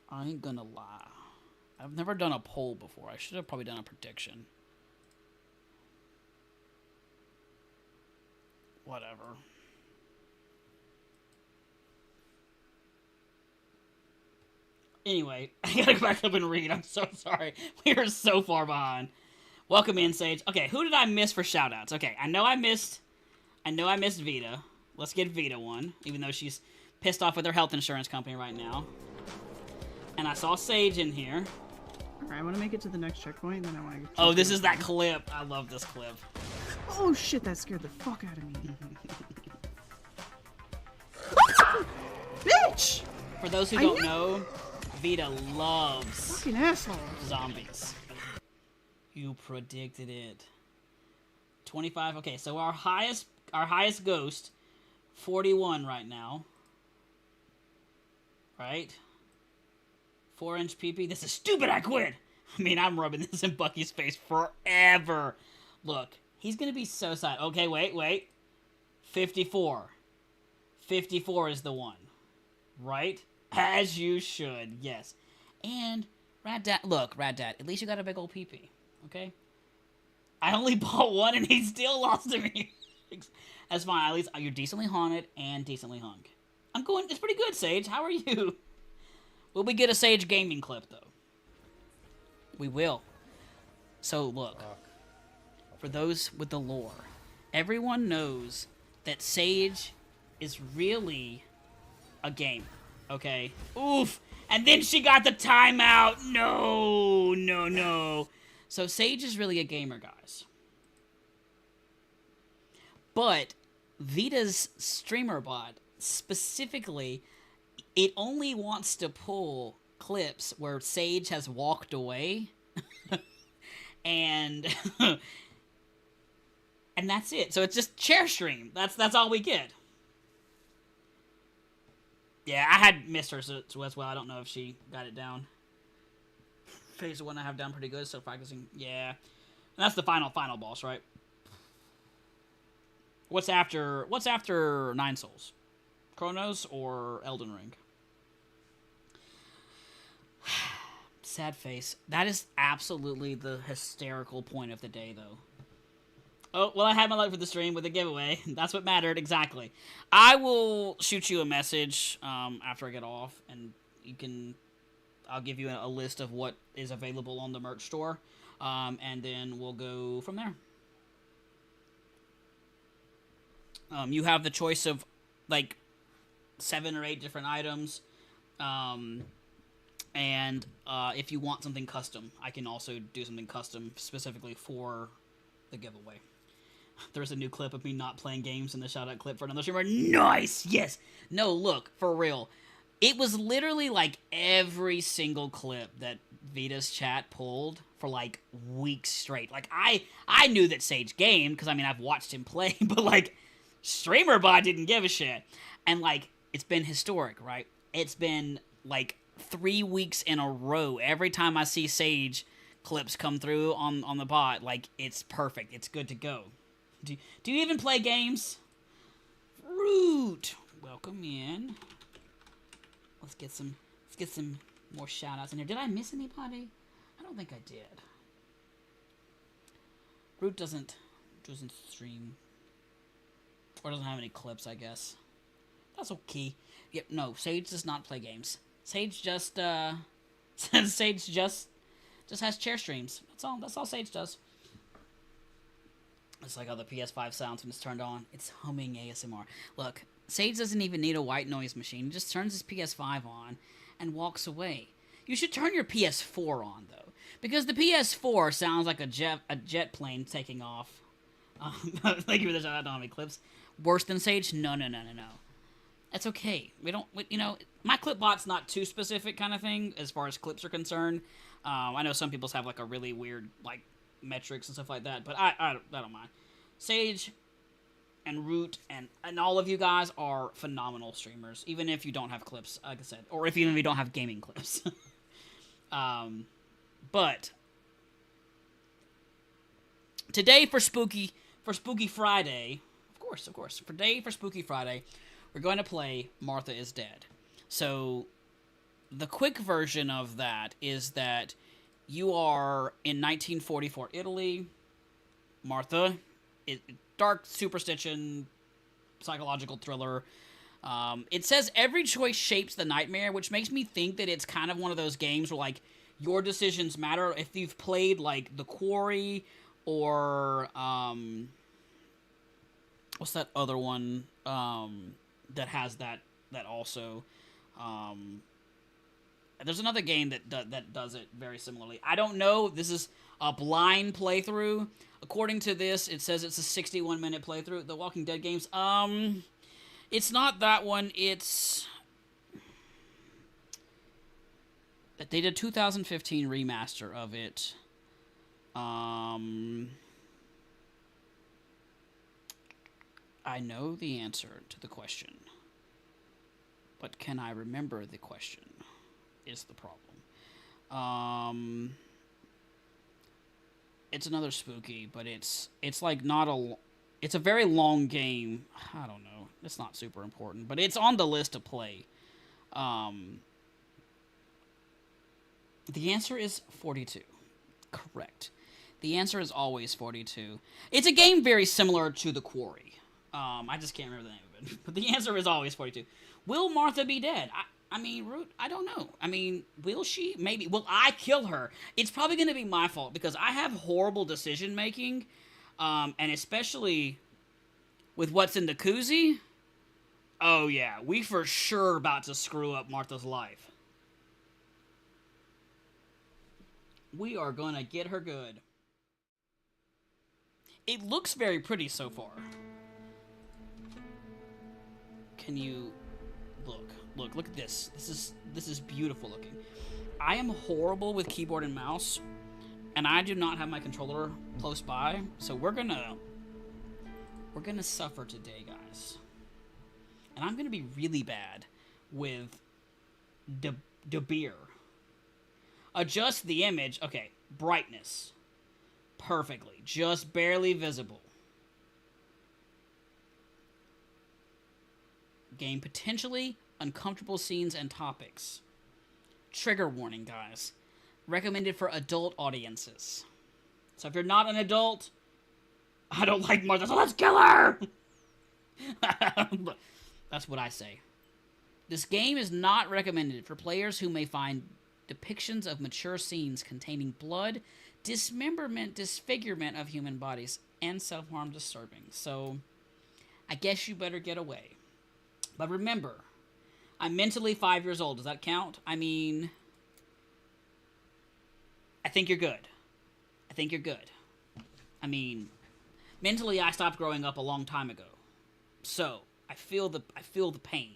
I ain't gonna lie. I've never done a poll before. I should have probably done a prediction. Whatever. Anyway, I gotta go back up and read. I'm so sorry. We are so far behind. Welcome in, Sage. Okay, who did I miss for shoutouts? Okay, I know I missed Vita. Let's get Vita one, even though she's pissed off with her health insurance company right now. And I saw Sage in here. Alright, I want to make it to the next checkpoint, then I want to... Oh, this is that clip. I love this clip. Oh shit, that scared the fuck out of me. Bitch! For those who don't know, Vita loves fucking asshole. Zombies. You predicted it. 25. Okay, so our highest ghost, 41 right now. Right? 4-inch PP. This is stupid. I quit. I mean, I'm rubbing this in Bucky's face forever. Look, he's gonna be so sad. Okay, wait. 54. 54 is the one. Right? As you should. Yes. And Rad Dad. Look, Rad Dad. At least you got a big old PP. Okay. I only bought one, and he still lost to me. That's fine. At least you're decently haunted and decently hung. I'm going. It's pretty good, Sage. How are you? Will we get a Sage gaming clip, though? We will. So, look. For those with the lore, everyone knows that Sage is really a gamer, okay? Oof! And then she got the timeout! No. So, Sage is really a gamer, guys. But, Vita's streamer bot, specifically... it only wants to pull clips where Sage has walked away. and and that's it. So it's just chair stream. That's all we get. Yeah, I had missed her so as well. I don't know if she got it down. Phase 1 I have down pretty good, so practicing. Yeah. And that's the final boss, right? What's after 9 Souls? Chronos or Elden Ring? Sad face. That is absolutely the hysterical point of the day, though. Oh, well, I had my luck for the stream with a giveaway. That's what mattered, exactly. I will shoot you a message after I get off, and I'll give you a list of what is available on the merch store, and then we'll go from there. You have the choice of, like, 7 or 8 different items, and if you want something custom, I can also do something custom specifically for the giveaway. There's a new clip of me not playing games in the shoutout clip for another streamer. Nice! Yes! No, look, for real. It was literally like every single clip that Vita's chat pulled for like weeks straight. Like, I knew that Sage gamed, because I mean, I've watched him play, but like, StreamerBot didn't give a shit. And like, it's been historic, right? It's been like 3 weeks in a row. Every time I see Sage clips come through on the bot, like, it's perfect. It's good to go. Do you even play games? Root! Welcome in. Let's get some more shout-outs in here. Did I miss anybody? I don't think I did. Root doesn't stream. Or doesn't have any clips, I guess. That's okay. Yep, no, Sage does not play games. Sage just Sage just has chair streams. That's all Sage does. It's like how the PS5 sounds when it's turned on. It's humming ASMR. Look, Sage doesn't even need a white noise machine. He just turns his PS5 on and walks away. You should turn your PS4 on, though. Because the PS4 sounds like a jet plane taking off. Thank you for the shout-out on me, clips. Worse than Sage? No. That's okay. My clip bot's not too specific kind of thing as far as clips are concerned. I know some people's have like a really weird like metrics and stuff like that, but I don't mind. Sage and Root and all of you guys are phenomenal streamers, even if you don't have clips, like I said, or even if you don't have gaming clips. But today for Spooky Friday, of course, for Spooky Friday, we're going to play Martha is Dead. So, the quick version of that is that you are in 1944 Italy. Martha, dark superstition, psychological thriller. It says every choice shapes the nightmare, which makes me think that it's kind of one of those games where, like, your decisions matter. If you've played, like, The Quarry or, what's that other one, that has that also, there's another game that does it very similarly. I don't know. This is a blind playthrough. According to this, it says it's a 61-minute playthrough. The Walking Dead games, it's not that one. It's they did a 2015 remaster of it. I know the answer to the question, but can I remember the question is the problem. It's another spooky, but it's like not a... It's a very long game. I don't know. It's not super important, but it's on the list to play. The answer is 42. Correct. The answer is always 42. It's a game very similar to The Quarry. I just can't remember the name of it. But the answer is always 42. Will Martha be dead? I mean, Root, I don't know. I mean, will she? Maybe. Will I kill her? It's probably going to be my fault because I have horrible decision-making. And especially with what's in the koozie. Oh, yeah. We for sure about to screw up Martha's life. We are going to get her good. It looks very pretty so far. Can you... Look at this. This is beautiful looking. I am horrible with keyboard and mouse, and I do not have my controller close by, so we're gonna suffer today, guys. And I'm gonna be really bad with the beer. Adjust the image. Okay, brightness. Perfectly. Just barely visible. Game potentially uncomfortable scenes and topics. Trigger warning, guys. Recommended for adult audiences. So if you're not an adult, I don't like Martha, so let's kill her! That's what I say. This game is not recommended for players who may find depictions of mature scenes containing blood, dismemberment, disfigurement of human bodies, and self-harm disturbing. So, I guess you better get away. But remember, I'm mentally 5 years old. Does that count? I mean, I think you're good. I think you're good. I mean, mentally I stopped growing up a long time ago. So, I feel the pain.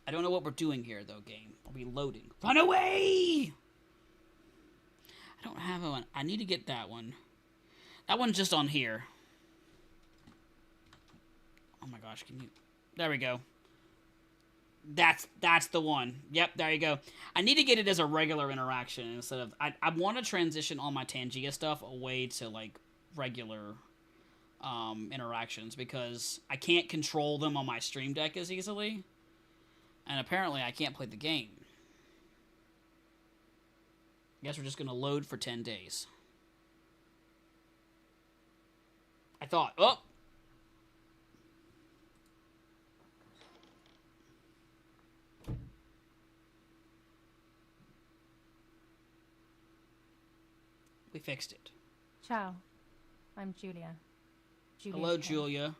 I don't know what we're doing here, though, game. I'll be loading. Run away! I don't have one. I need to get that one. That one's just on here. Oh my gosh, can you... There we go. That's the one. Yep, there you go. I need to get it as a regular interaction instead of... I want to transition all my Tangia stuff away to, like, regular interactions because I can't control them on my Stream Deck as easily. And apparently I can't play the game. I guess we're just going to load for 10 days. I thought, oh! We fixed it. Ciao. I'm Julia. Hello, Julia.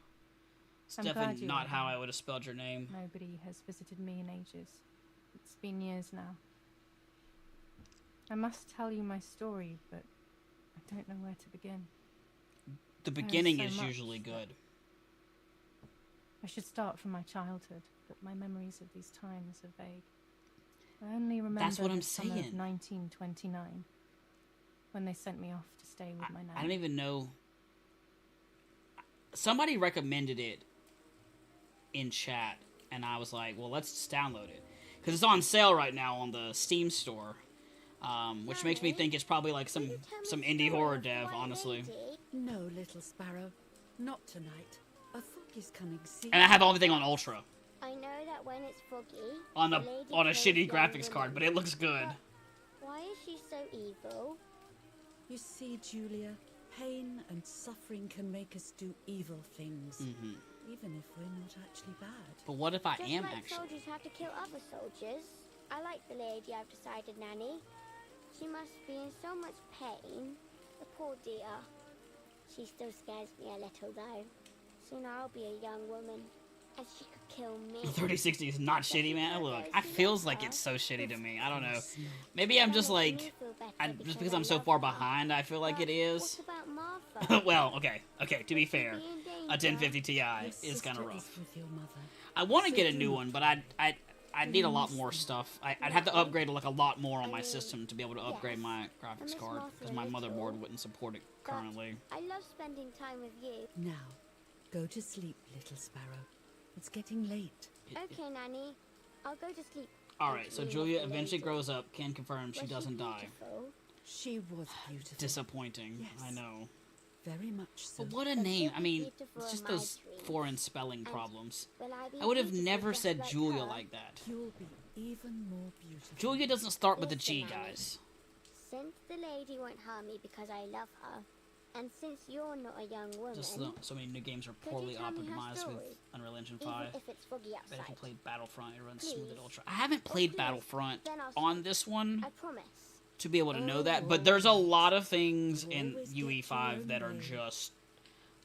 It's I'm definitely glad you not are how here. I would have spelled your name. Nobody has visited me in ages. It's been years now. I must tell you my story, but I don't know where to begin. The There is beginning so is much usually good. I should start from my childhood, but my memories of these times are vague. I only remember That's what I'm the summer saying. of 1929, when they sent me off to stay with my nan. I don't even know. Somebody recommended it in chat, and I was like, well, let's just download it. Because it's on sale right now on the Steam store. Which makes me think it's probably like some indie horror dev, honestly. No, little sparrow. Not tonight. A foggy's coming. See? And I have everything on Ultra. I know that when it's foggy, On the the lady on a plays shitty young graphics card, but women. it looks good. But why is she so evil? You see, Julia, pain and suffering can make us do evil things, even if we're not actually bad. But what if I Just am like actually? soldiers have to kill other soldiers. I like the lady I've decided, Nanny. She must be in so much pain. The poor dear. She still scares me a little, though. Soon I'll be a young woman, and she could kill me. 3060 is not shitty, man. Look, it feels like it's so shitty to me. I don't know. Maybe I'm just like, just because I'm so far behind, I feel like it is. What about Martha? Well, okay. To be fair, Be in a danger. 1050 Ti Your is kind sister of is rough. with your mother. I want to So get a do new not one, but I'd need a lot more stuff. I'd have to upgrade like a lot more on my system to be able to upgrade my graphics card because my motherboard wouldn't support it currently. I love spending time with you. Now, go to sleep, little sparrow. It's getting late. Okay, Nanny. I'll go to sleep. Alright, so Thank you, Julia little eventually lady. grows up, can confirm she Was doesn't die. beautiful? She was beautiful. Disappointing, Yes. I know. Very much so. But what a But name. you'll I be mean, beautiful it's in just my those dreams. foreign spelling And problems. will I be I would have beautiful never just said like Julia her? like that. You'll be even more beautiful. Julia doesn't start with a Listen, G, Nanny. guys. Since the lady won't harm me because I love her, and since you're not a young woman, Just so many new games are you poorly tell me her optimized with story? Unreal Engine even 5. if it's foggy Bet if you outside, played Battlefront, it runs smooth at Please. Ultra. I haven't played please, Battlefront then I'll on sleep. this one I promise. to be able to know that, but there's a lot of things in UE5 that are just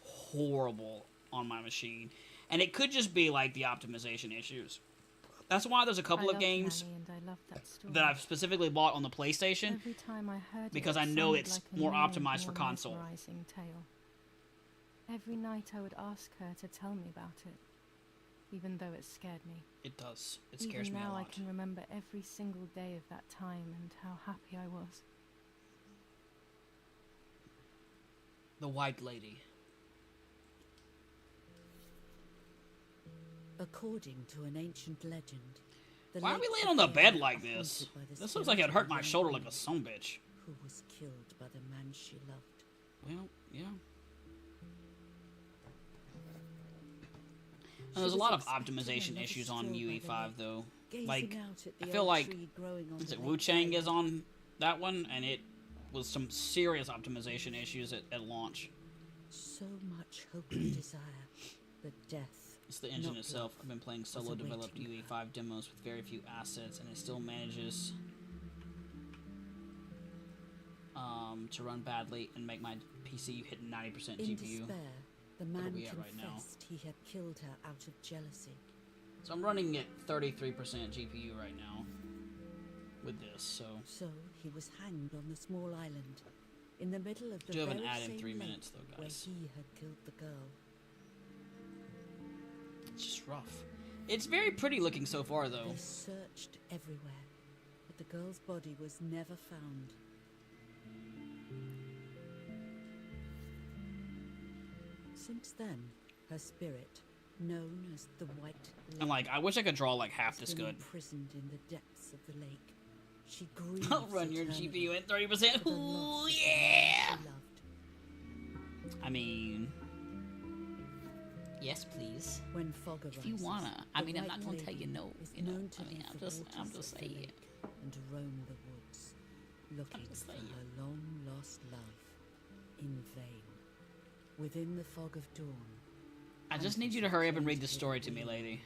horrible on my machine. And it could just be like the optimization issues. That's why there's a couple I of loved games Nanny, and I loved that story. that I've specifically bought on the PlayStation. Every time I heard because it, I it know sounded it's like a more new, optimized for more console. mesmerizing tale. Every night I would ask her to tell me about it, even though it scared me. It does. It scares Even me a now I lot. can remember every single day of that time and how happy I was. The White Lady. According to an ancient legend, the Why are we lakes laying of on the Fire bed like are this? haunted by the This looks like it spirit hurt of my a shoulder young like a woman sumbitch. who was killed by the man she loved. Well, yeah. And She there's a was lot of expecting optimization another issues on stroll by the UE5 lake, though. gazing Like, out at I the feel old like, tree growing on is the it lake Wu Chang is island. on that one, and it was some serious optimization issues at launch. So much hope and desire, but death. It's the engine not itself. love, I've been playing was solo developed awaiting her. UE5 demos with very few assets, and it still manages to run badly and make my PC hit 90% In GPU. despair, the What are man we at right now? confessed he had killed her out of jealousy. So I'm running at 33% GPU right now with this, so So he was hanged on the small island, in the middle of the do have an very ad in same 3 lake minutes though, where guys. he had killed the girl. It's just rough. It's very pretty looking so far though. They searched everywhere, but the girl's body was never found. Since then, her spirit, known as the White And like, I wish I could draw like half this good. Imprisoned in the depths of the lake, she grieves I'll run your eternally GPU at 30%. for the Ooh, loss of the yeah! one she loved. I mean, yes, please. When fog arises, If you wanna, I the mean, I'm White not gonna tell Lady you no. is You know, known to I mean, leave I'm the just waters of the saying. lake and roam the woods, looking just for saying. her long-lost love in vain. Within the fog of dawn, I just need you to hurry up and read the story to me, lady.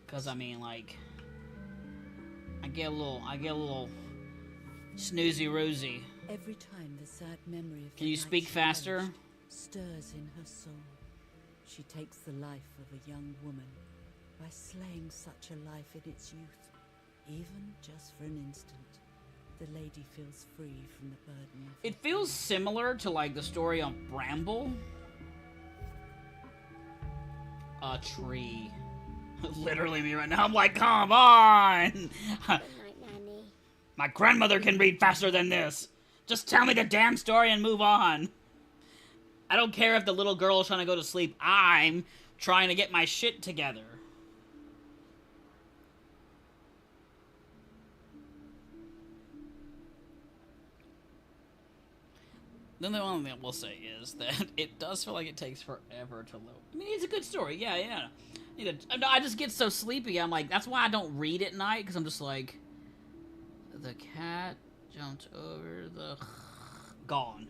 Cause I mean, like, I get a little snoozy rosy. Every time the sad memory of Can the you night speak she faster? perished stirs in her soul, she takes the life of a young woman by slaying such a life in its youth. Even just for an instant, the lady feels free from the burden of It her feels fate. similar to like the story of Bramble. A tree. Literally me right now. I'm like, come on! Good night, Nanny. My grandmother can read faster than this. Just tell me the damn story and move on. I don't care if the little girl is trying to go to sleep. I'm trying to get my shit together. Then the only thing I will say is that it does feel like it takes forever to load. I mean, it's a good story. Yeah. I just get so sleepy. I'm like, that's why I don't read at night, because I'm just like, the cat jumped over the... Gone.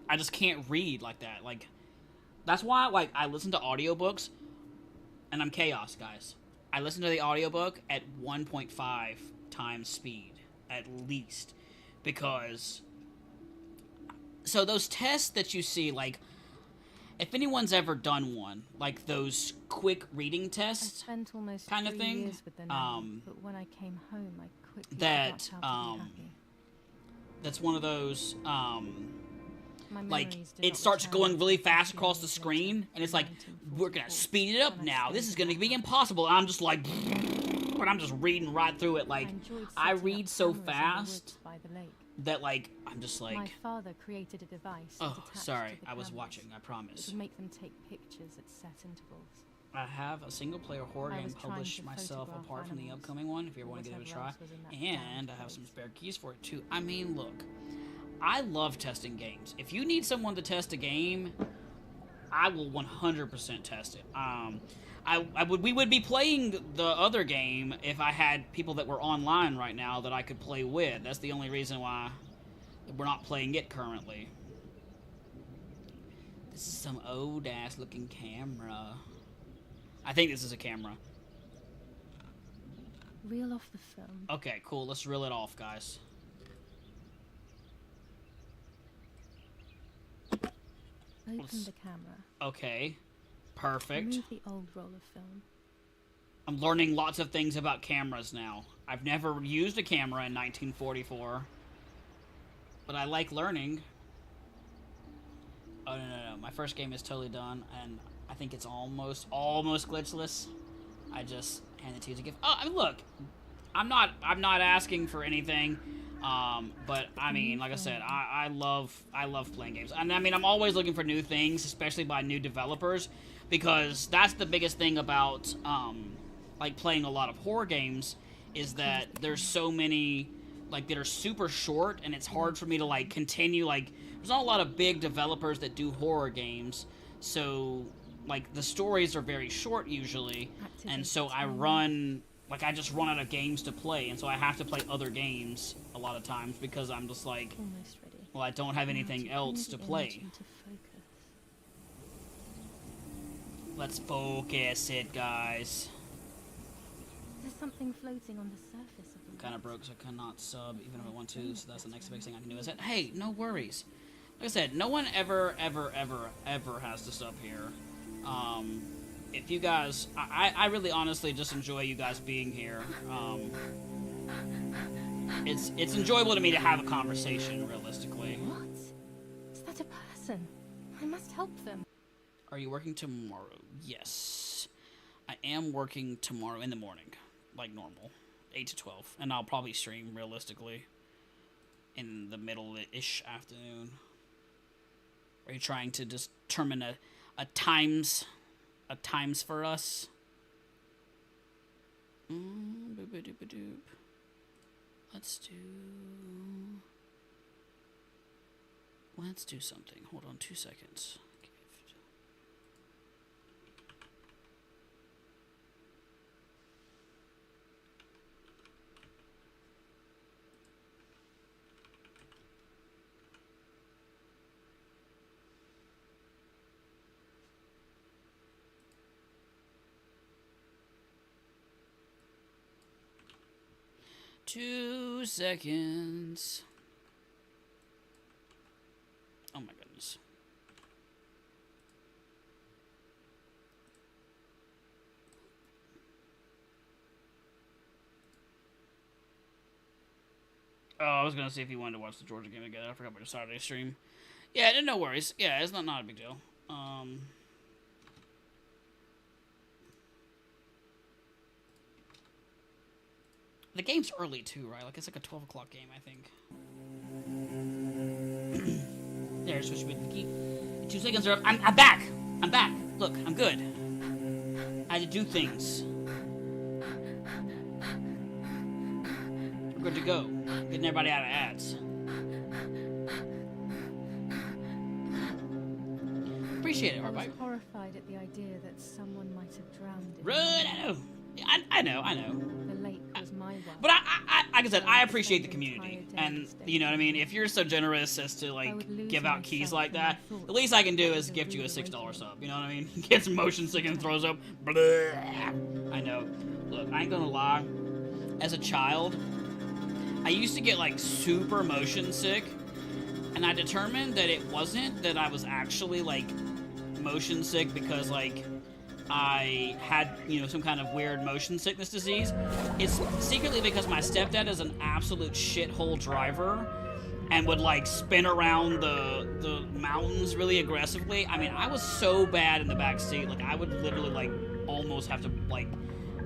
I just can't read like that. Like, that's why, like, I listen to audiobooks, and I'm chaos, guys. I listen to the audiobook at 1.5 times speed, at least, because... So those tests that you see, like, if anyone's ever done one, like those quick reading I tests, spent almost kind of 3 thing, years with the nanny, but when I came home, I quickly that, forgot how to be happy. that's one of those, My like, memories do it not starts return going really until fast 15 across the years screen, later, and it's like, in we're gonna 1944, speed it up when I now, this is stayed gonna in be that house. impossible, and I'm just like, and I'm just reading right through it, like, enjoyed I setting up read so cameras in the fast woods by the lake. that, like, I'm just My like, father created a device. oh, that attached sorry, to the I was cameras. watching, I It promise. would make them take pictures at set intervals. I have a single-player horror I game was trying published to myself photograph apart from the animals, upcoming one, if you ever or want to give it a whatever try. else was in that And I damn have some place. spare keys for it, too. I mean, look, I love testing games. If you need someone to test a game, I will 100% test it. We would be playing the other game if I had people that were online right now that I could play with. That's the only reason why we're not playing it currently. This is some old-ass looking camera. I think this is a camera. Reel off the film. Okay, cool. Let's reel it off, guys. Open the camera. Okay. Perfect. Remove the old roll of film. I'm learning lots of things about cameras now. I've never used a camera in 1944. But I like learning. Oh, no. My first game is totally done, and I think it's almost glitchless. I just hand it to you as a gift. Oh, I mean, look. I'm not asking for anything. But I mean, like I said, I love playing games. And I mean, I'm always looking for new things, especially by new developers, because that's the biggest thing about like playing a lot of horror games, is that there's so many like that are super short, and it's hard for me to like continue. Like, there's not a lot of big developers that do horror games, so like the stories are very short usually, and so I just run out of games to play, and so I have to play other games a lot of times because I'm just like, Almost ready. well, I don't have Now anything bring else the to image play. into focus. Let's focus it, guys. There's something floating on the surface of the I'm kind of water. broke, so I cannot sub even if I want to, so that's the next big thing I can do. Is that, hey, no worries. Like I said, no one ever has to sub here. If you guys, I really honestly just enjoy you guys being here. It's enjoyable to me to have a conversation, realistically. What? Is that a person? I must help them. Are you working tomorrow? Yes. I am working tomorrow in the morning, like normal, 8 to 12. And I'll probably stream, realistically, in the middle-ish afternoon. Are you trying to determine a times times for us. Boop-a-doop-a-doop. Let's do something. Hold on 2 seconds. Gift. Two seconds. Oh my goodness. Oh, I was gonna see if you wanted to watch the Georgia game again. I forgot about your Saturday stream. Yeah, no worries. Yeah, it's not a big deal. The game's early too, right? Like it's like a 12 o'clock game, I think. There, switch with the key. 2 seconds are up. I'm back. I'm back. Look, I'm good. I had to do things. We're good to go. Getting everybody out of ads. Appreciate it, I was Hardbite. horrified at the idea that someone might have drowned. Run, I know. I know. The lake was my world. But I like I said, I appreciate the community, and you know what I mean. If you're so generous as to like give out keys like that, the least I can do is gift you a $6 sub. You know what I mean? Gets motion sick and throws up. Blah. I know. Look, I ain't gonna lie. As a child, I used to get like super motion sick, and I determined that it wasn't that I was actually like motion sick because like I had, you know, some kind of weird motion sickness disease. It's secretly because my stepdad is an absolute shithole driver and would like spin around the mountains really aggressively. I mean, I was so bad in the back seat, like I would literally like almost have to like,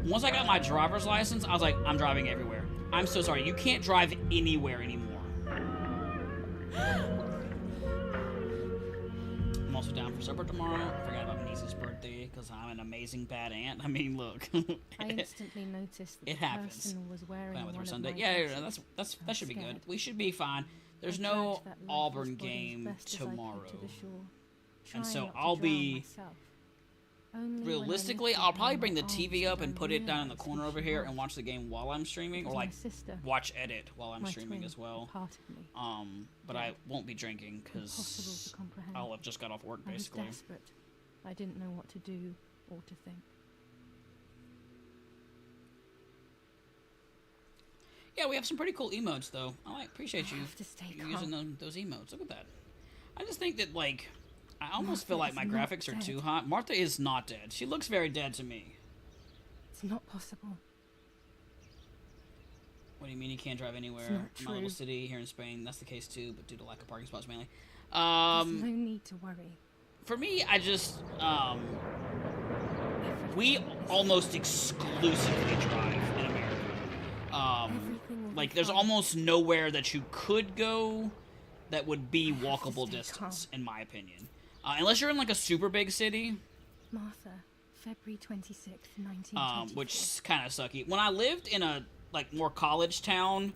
once I got my driver's license, I was like, I'm driving everywhere. I'm so sorry, you can't drive anywhere anymore. I'm also down for supper tomorrow. I forgot about my niece's birthday because I'm an amazing bad aunt. I mean, look. I instantly noticed that it happens. the person was wearing Plan with her one Sunday. of my Yeah, dresses. that should be good. scared. We should be fine. There's I no dragged that lifeless Auburn body as game best as I could tomorrow. to the shore, And trying so not to I'll drown be myself. Only when I realistically, lifted I'll probably my bring the arms TV did up I and put it down in the realise corner who over she here was. and watch the game while I'm streaming, It or was like my sister, watch edit while I'm my streaming twin, as well. a part of me. But I won't be drinking Impossible because to comprehend. I'll have just got off work I was basically. desperate. I didn't know what to do or to think. Yeah, we have some pretty cool emotes though. I appreciate I you have to stay using calm. those emotes. Look at that. I just think that like I almost Martha feel like is my not graphics are dead. too hot. Martha is not dead. She looks very dead to me. It's not possible. What do you mean you can't drive anywhere? not In my little true. city here in Spain, that's the case too, but due to lack of parking spots mainly. There's no need to worry. For me, I just we Everything is almost exclusively drive in America. Everything will Like be there's fine. almost nowhere that you could go that would be have to walkable stay distance, calm. in my opinion. Unless you're in like a super big city, Martha, February 26th, 1924. which is kind of sucky. When I lived in a like more college town,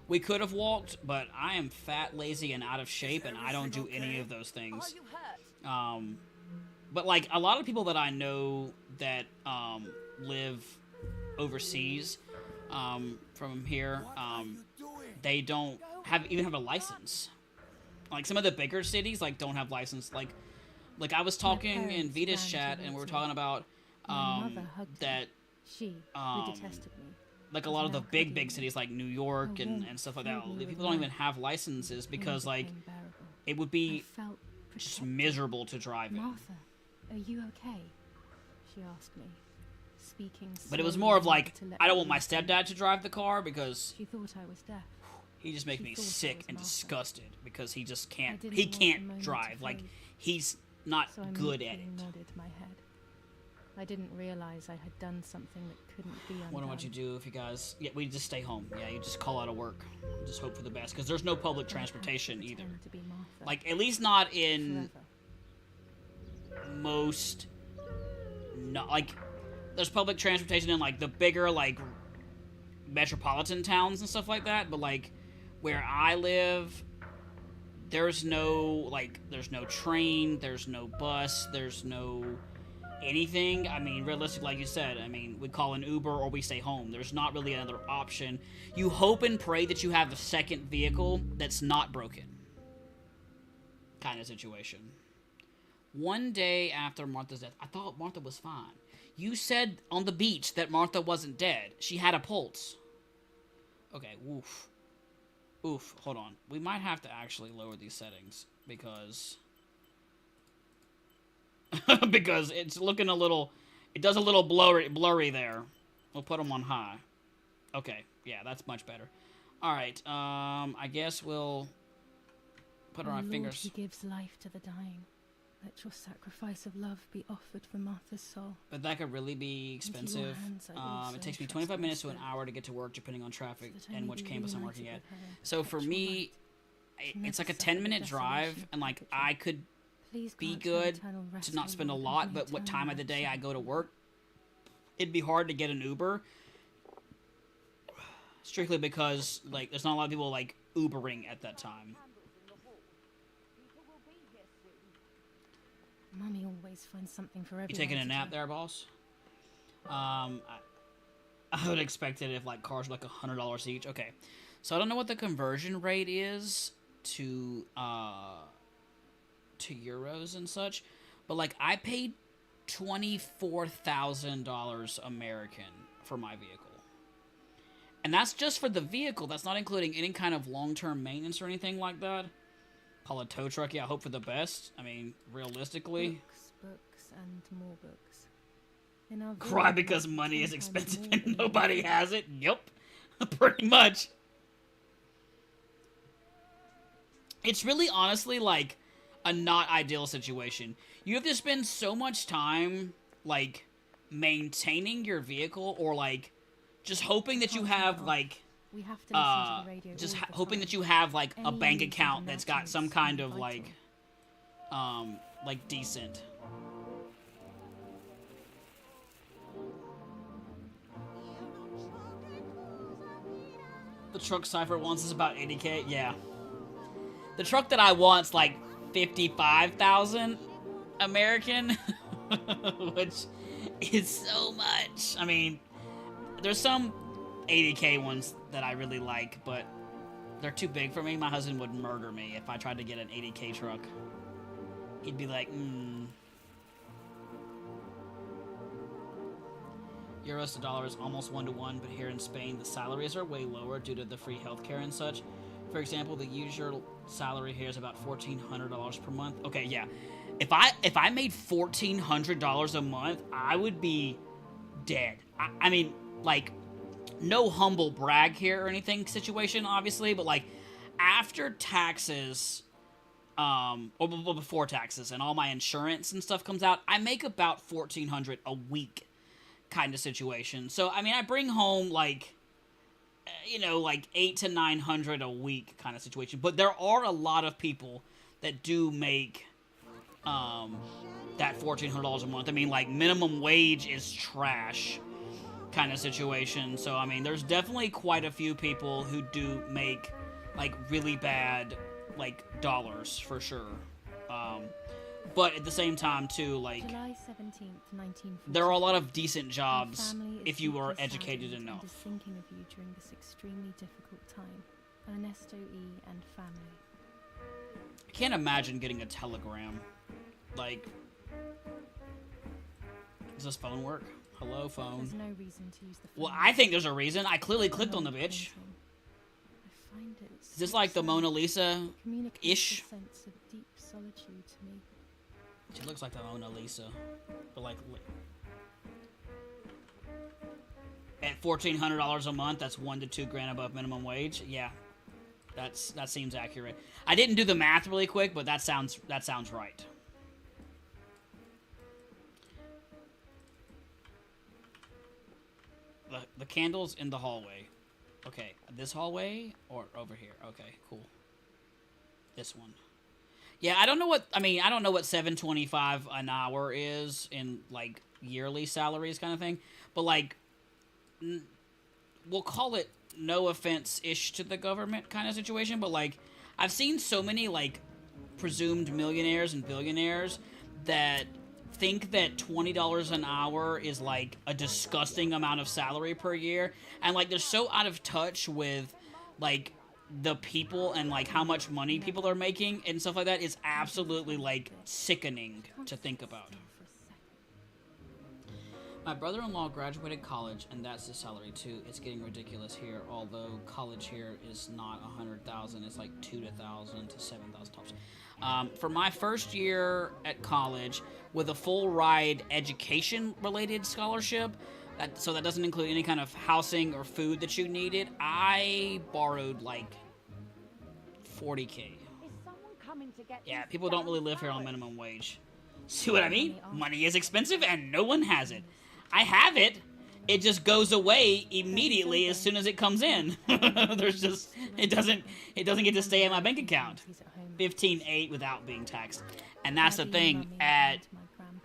we could have walked, but I am fat, lazy, and out of shape, and I don't do any of those things. But like a lot of people that I know that live overseas from here, they don't even have a license. Like some of the bigger cities like don't have license. Like I was talking in parents Vita's ran chat, and we were towards me. talking about My mother hugged that me. She, um, who detested me. like a was lot of the now big hugging me. cities like New York Her and warmth stuff like that, filled me with people don't even life. have licenses because Pain like became bearable. it would I be felt just protected. miserable to drive in. Martha, are you okay? She asked me, speaking. But it was slowly more of enough like to let I don't me want my listen. stepdad to drive the car because She thought I was deaf. he just makes She me thought I sick was and Martha. disgusted because he just I can't didn't he want the can't moment to drive. Like fade, he's not so I good at meekly it. nodded my head. I didn't realize I had done something that couldn't be undone. Wonder what you do if you guys we just stay home. Yeah, you just call out of work. Just hope for the best because there's no public I had to transportation either. pretend to be Martha Like at least not in forever. most no, like, there's public transportation in, like, the bigger, like, metropolitan towns and stuff like that, but, like, where I live, there's no train, there's no bus, there's no anything. I mean, realistically, like you said, I mean, we call an Uber or we stay home. There's not really another option. You hope and pray that you have a second vehicle that's not broken. Kind of situation. One day after Martha's death, I thought Martha was fine. You said on the beach that Martha wasn't dead. She had a pulse. Okay, oof. Oof, hold on. We might have to actually lower these settings because because it's looking a little, it does a little blurry there. We'll put them on high. Okay, yeah, that's much better. All right, I guess we'll put our fingers. He gives life to the dying. Let your sacrifice of love be offered for Martha's soul. But that could really be expensive. It takes me 25 minutes to an hour to get to work, depending on traffic and which campus I'm working at. So for me, it's like a 10-minute drive, and like I could be good to not spend a lot, but what time of the day I go to work, it'd be hard to get an Uber. Strictly because like there's not a lot of people like Ubering at that time. Mummy always finds something for everyone. You taking a nap there, boss? I would expect it if like cars were like $100 each. Okay, so I don't know what the conversion rate is to euros and such, but like I paid $24,000 American for my vehicle, and that's just for the vehicle. That's not including any kind of long-term maintenance or anything like that. Call a tow truck, yeah, hope for the best. I mean, realistically. Books, and more books. In our Cry because money is expensive and nobody has it. Yep, pretty much. It's really, honestly, like, a not ideal situation. You have to spend so much time, like, maintaining your vehicle or, like, just hoping that you have, like... We have to listen to the radio just hoping that you have like a bank account that's got some kind of like decent. The truck Cypher wants is about 80K. Yeah, the truck that I want's like 55,000 American, which is so much. I mean, there's some 80K ones that I really like, but they're too big for me. My husband would murder me if I tried to get an 80K truck. He'd be like, Euros to dollars almost 1-to-1, but here in Spain the salaries are way lower due to the free healthcare and such. For example, the usual salary here is about $1,400 per month. Okay, yeah. If I made $1,400 a month, I would be dead. I mean, like, no humble brag here or anything situation, obviously, but like after taxes, or before taxes and all my insurance and stuff comes out, I make about $1,400 a week kind of situation. So I mean, I bring home like, you know, like $800 to $900 a week kind of situation. But there are a lot of people that do make that $1,400 a month. I mean, like minimum wage is trash kind of situation. So I mean, there's definitely quite a few people who do make like really bad like dollars for sure. But at the same time too, like July 17th, 1940, there are a lot of decent jobs if you are educated enough. Is thinking of you during this extremely difficult time. Ernesto E. and family. I can't imagine getting a telegram. Like, does this phone work? Hello, phone. There's no reason to use the phone. Well, I think there's a reason. I clearly clicked on the bitch. I find it Is this like the Mona Lisa-ish? A sense of deep solitude to me. She looks like the Mona Lisa, but like at $1,400 a month, that's $1 to $2 grand above minimum wage. Yeah, that seems accurate. I didn't do the math really quick, but that sounds right. The candles in the hallway. Okay, this hallway or over here? Okay, cool. This one. Yeah, I don't know what $7.25 an hour is in like yearly salaries kind of thing. But, like, we'll call it no offense-ish to the government kind of situation, but, like, I've seen so many, like, presumed millionaires and billionaires that think that $20 an hour is, like, a disgusting amount of salary per year, and, like, they're so out of touch with, like, the people and, like, how much money people are making and stuff like that is absolutely, like, sickening to think about. My brother-in-law graduated college, and that's the salary, too. It's getting ridiculous here, although college here is not $100,000. It's like $2,000 to $7,000. For my first year at college, with a full-ride education-related scholarship, so that doesn't include any kind of housing or food that you needed, I borrowed, like, $40K. Yeah, people don't really live here on minimum wage. See what I mean? Money is expensive, and no one has it. I have it. It just goes away immediately as soon as it comes in. There's just it doesn't get to stay in my bank account. 15.8 without being taxed, and that's the thing.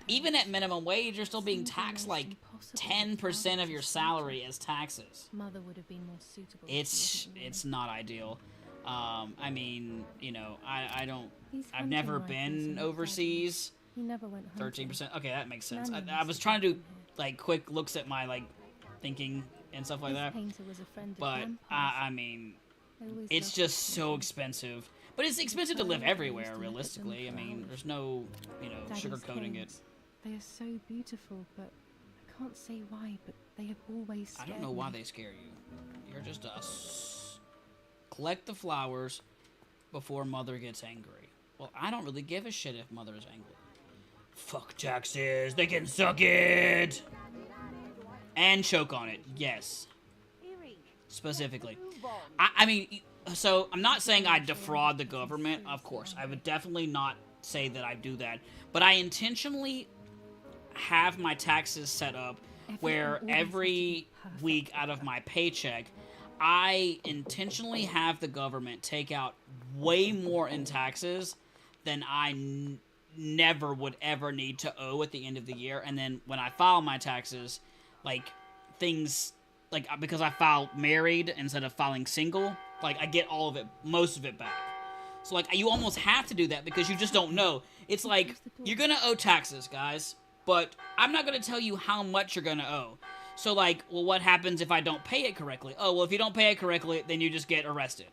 Even at minimum wage, you're still being taxed like 10% of your salary as taxes. Mother would have been more suitable. It's not ideal. I mean, you know, I've never been overseas. He never went home. 13%. Okay, that makes sense. I was trying to do like quick looks at my like thinking and stuff like that. But I mean, it's just so expensive. But it's expensive to live everywhere, realistically. I mean, there's no, you know, sugarcoating it. They are so beautiful, but I can't say why, but they have always scared me. I don't know why they scare you. You're just us. Collect the flowers before Mother gets angry. Well, I don't really give a shit if Mother is angry. Fuck taxes. They can suck it. And choke on it. Yes. Specifically. I mean, so I'm not saying I defraud the government. Of course. I would definitely not say that I do that. But I intentionally have my taxes set up where every week out of my paycheck, I intentionally have the government take out way more in taxes than I never would ever need to owe at the end of the year. And then when I file my taxes, like, things, like, because I filed married instead of filing single, like, I get all of it, most of it back. So, like, you almost have to do that because you just don't know. It's like, you're gonna owe taxes, guys, but I'm not gonna tell you how much you're gonna owe. So, like, well, what happens if I don't pay it correctly? Oh, well, if you don't pay it correctly, then you just get arrested.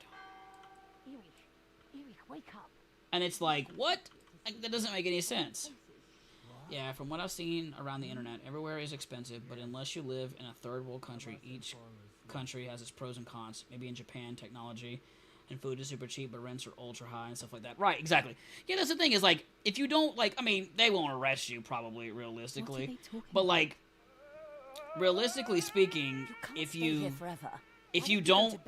Erich, wake up. And it's like, what? Like, that doesn't make any sense. Yeah, from what I've seen around the internet, everywhere is expensive, but unless you live in a third world country, each country has its pros and cons. Maybe in Japan, technology and food is super cheap, but rents are ultra high and stuff like that. Right, exactly. Yeah, that's the thing is, like, if you don't, like, I mean, they won't arrest you, probably, realistically. But, like, realistically speaking, if you don't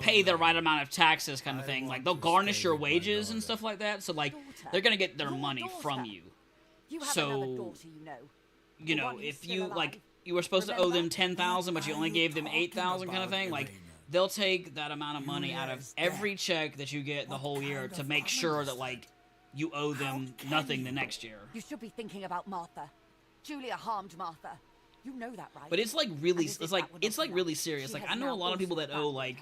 pay the right amount of taxes kind of thing, like, they'll garnish your wages and stuff like that, so, like, they're gonna get their money from you. So, you know, if you, like, you were supposed to owe them $10,000, but you only gave them $8,000 kind of thing, like, they'll take that amount of money out of every check that you get the whole year to make sure that, like, you owe them nothing the next year. You should be thinking about Martha. Julia harmed Martha. You know that, right? But it's like really, it's like really serious. Like, I know a lot of people that owe like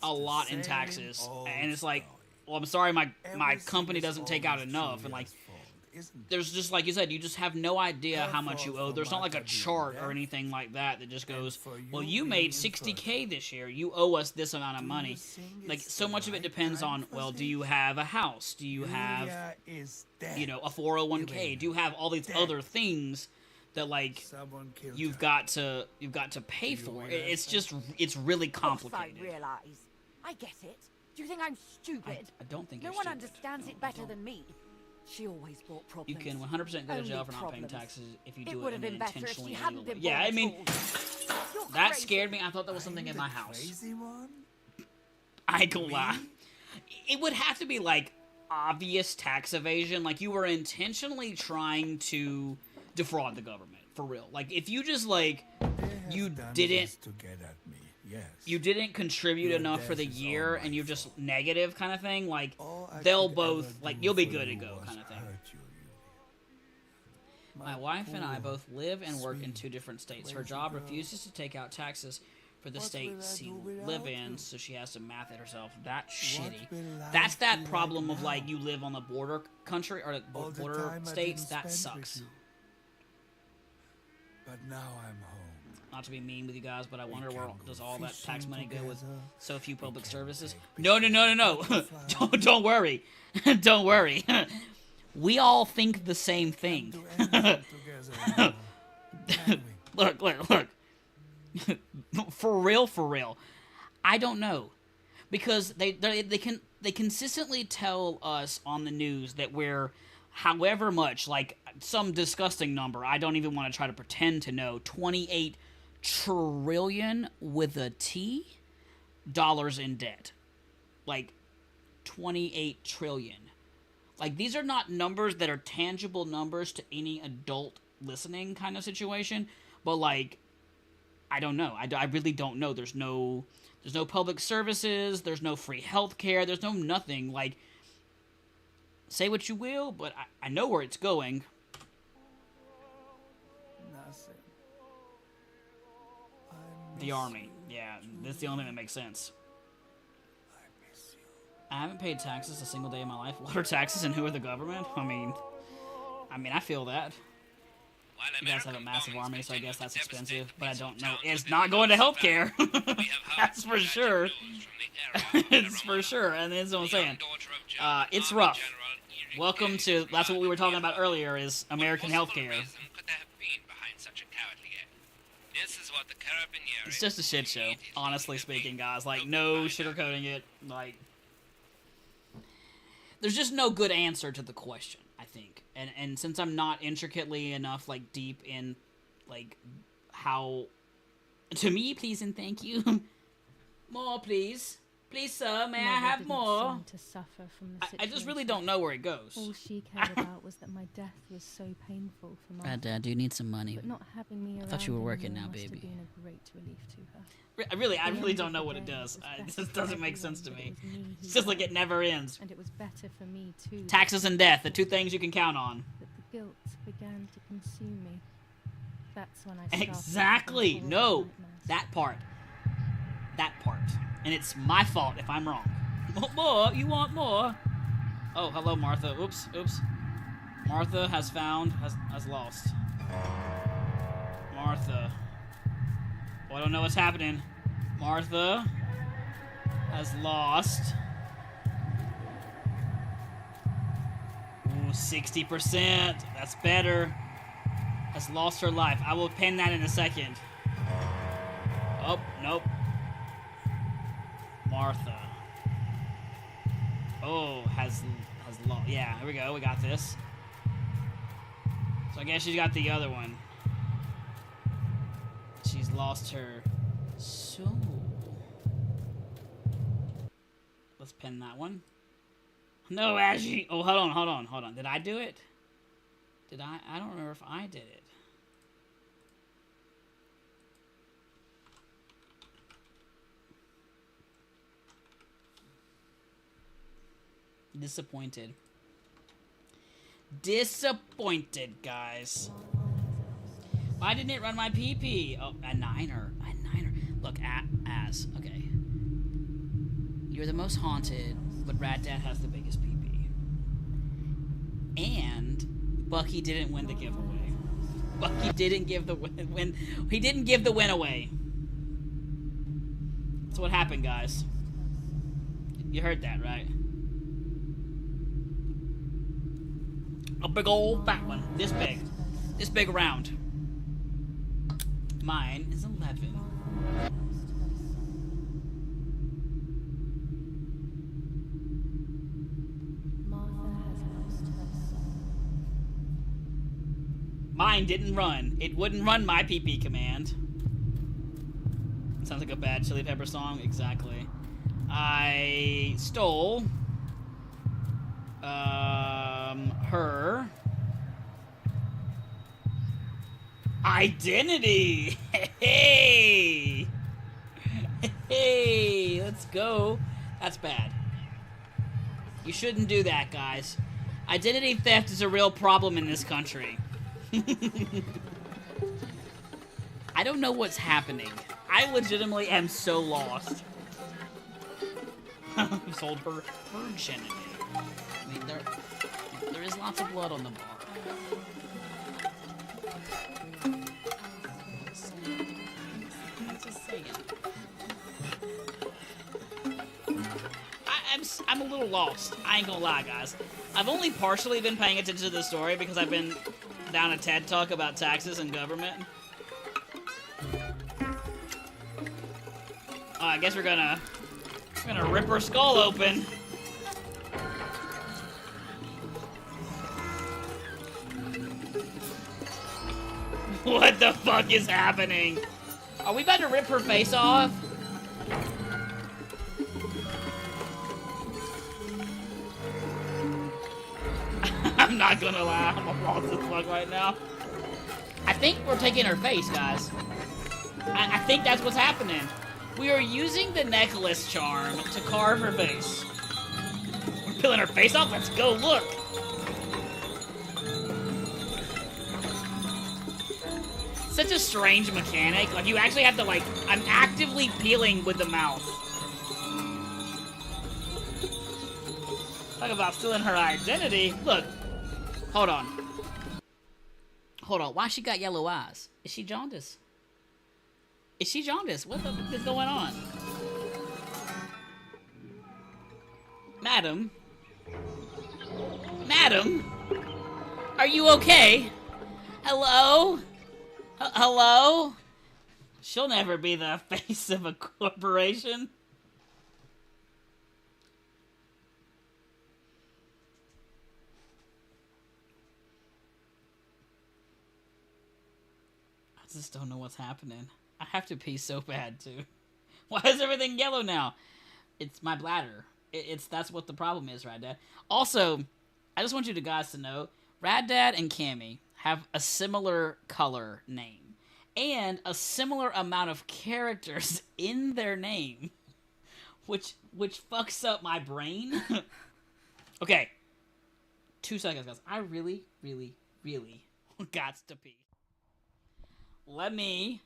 a lot in taxes, and it's like, well, I'm sorry, my company doesn't take out enough, and like, there's just, like you said, you just have no idea how much you owe. There's not like a chart or anything like that that just goes, well, you made $60K this year, you owe us this amount of money. Like, so much of it depends on, well, do you have a house? Do you have, you know, a 401k? Do you have all these other things that, like, you've got to pay for? It's really complicated. I realize. I get it. Do you think I'm stupid? I don't think no you're one stupid. understands it better than me. She always brought problems. You can 100% go to jail for not paying Problems. taxes if you It do would it have in been an better if intentionally she hadn't illegal way. been Yeah, I born mean, at all. that scared me. I thought that was something in my house. I ain't gonna lie. It would have to be, like, obvious tax evasion. Like, you were intentionally trying to defraud the government, for real. Like, if you just, like, you didn't contribute enough for the year and you're just negative kind of thing, like, they'll both, like, you'll be good to go kind of thing. My wife and I both live and work in 2 different states. Her job refuses to take out taxes for the states she live in, so she has to math it herself. That's shitty. That's that problem of, like, you live on the border country, or border states. That sucks. But now I'm home. Not to be mean with you guys, but I wonder where does all that tax money go with so few public services? No. Don't worry. Don't worry. We all think the same thing. Look. For real. I don't know. Because they consistently tell us on the news that we're however much, like some disgusting number, I don't even want to try to pretend to know, 28 trillion with a T dollars in debt. Like 28 trillion. Like, these are not numbers that are tangible numbers to any adult listening kind of situation, but, like, I don't know. I really don't know. There's no public services, there's no free healthcare, there's no nothing. Like, say what you will, but I know where it's going. The army. Yeah, that's the only thing that makes sense. I haven't paid taxes a single day in my life. What are taxes and who are the government? I mean, I feel that. You guys have a massive army, so I guess that's expensive, but I don't know. It's not going to healthcare. That's for sure. It's for sure, and that's what I'm saying. It's rough. Welcome to, that's what we were talking about earlier, is American healthcare. It's just a shit show, honestly speaking, guys. Like, no sugarcoating it. Like, there's just no good answer to the question, I think. And since I'm not intricately enough, like, deep in, like, how... To me, please and thank you. More, please. Please, sir, may I have more? To suffer from the I just really don't know where it goes. All she cared about was that my death was so painful for Martha. Dad, do you need some money? But not having me around I thought you were working now, must have baby. been a great relief to her. I really don't know what it does. It just doesn't make sense to me. It's just like it never ends. And it was better for me too. Taxes and death, the 2 things you can count on. But the guilt began to consume me. That's when I started. Exactly. No, that part. And it's my fault if I'm wrong. More? You want more? Oh, hello, Martha. Oops. Martha has lost. Martha. Oh, I don't know what's happening. Martha has lost. Ooh, 60%. That's better. Has lost her life. I will pin that in a second. Oh, nope. Martha. Oh, has lost. Yeah, here we go. We got this. So I guess she's got the other one. She's lost her soul. Let's pin that one. No, Ashley. Oh, hold on. Did I do it? Did I? I don't remember if I did it. Disappointed. Disappointed, guys. Why didn't it run my PP? Oh, a niner. Look, okay. You're the most haunted, but Rat Dad has the biggest PP. And Bucky didn't win the giveaway. Bucky didn't give the win. He didn't give the win away. That's what happened, guys. You heard that, right? A big old fat one. This big. This big round. Mine is 11. Mine didn't run. It wouldn't run my PP command. Sounds like a bad Chili Pepper song. Exactly. I stole her identity. Hey, let's go. That's bad. You shouldn't do that, guys. Identity theft is a real problem in this country. I don't know what's happening. I legitimately am so lost. Sold her virginity. I mean, there is lots of blood on the bar. I'm just saying. I'm a little lost. I ain't gonna lie, guys. I've only partially been paying attention to the story because I've been down a TED Talk about taxes and government. I guess we're gonna rip her skull open. What the fuck is happening? Are we about to rip her face off? I'm not gonna lie, I'm lost as fuck right now. I think we're taking her face, guys. I think that's what's happening. We are using the necklace charm to carve her face. We're peeling her face off? Let's go look! Such a strange mechanic. Like, you actually have to, like, I'm actively peeling with the mouth. Talk about stealing her identity. Look. Hold on. Hold on. Why she got yellow eyes? Is she jaundiced? Is she jaundiced? What the fuck is going on? Madam? Madam? Are you okay? Hello? Hello? She'll never be the face of a corporation. I just don't know what's happening. I have to pee so bad, too. Why is everything yellow now? It's my bladder. That's what the problem is, Rad Dad. Also, I just want you guys to know, Rad Dad and Cammy have a similar color name. And a similar amount of characters in their name. Which fucks up my brain. Okay. 2 seconds, guys. I really, really, really got to pee. Let me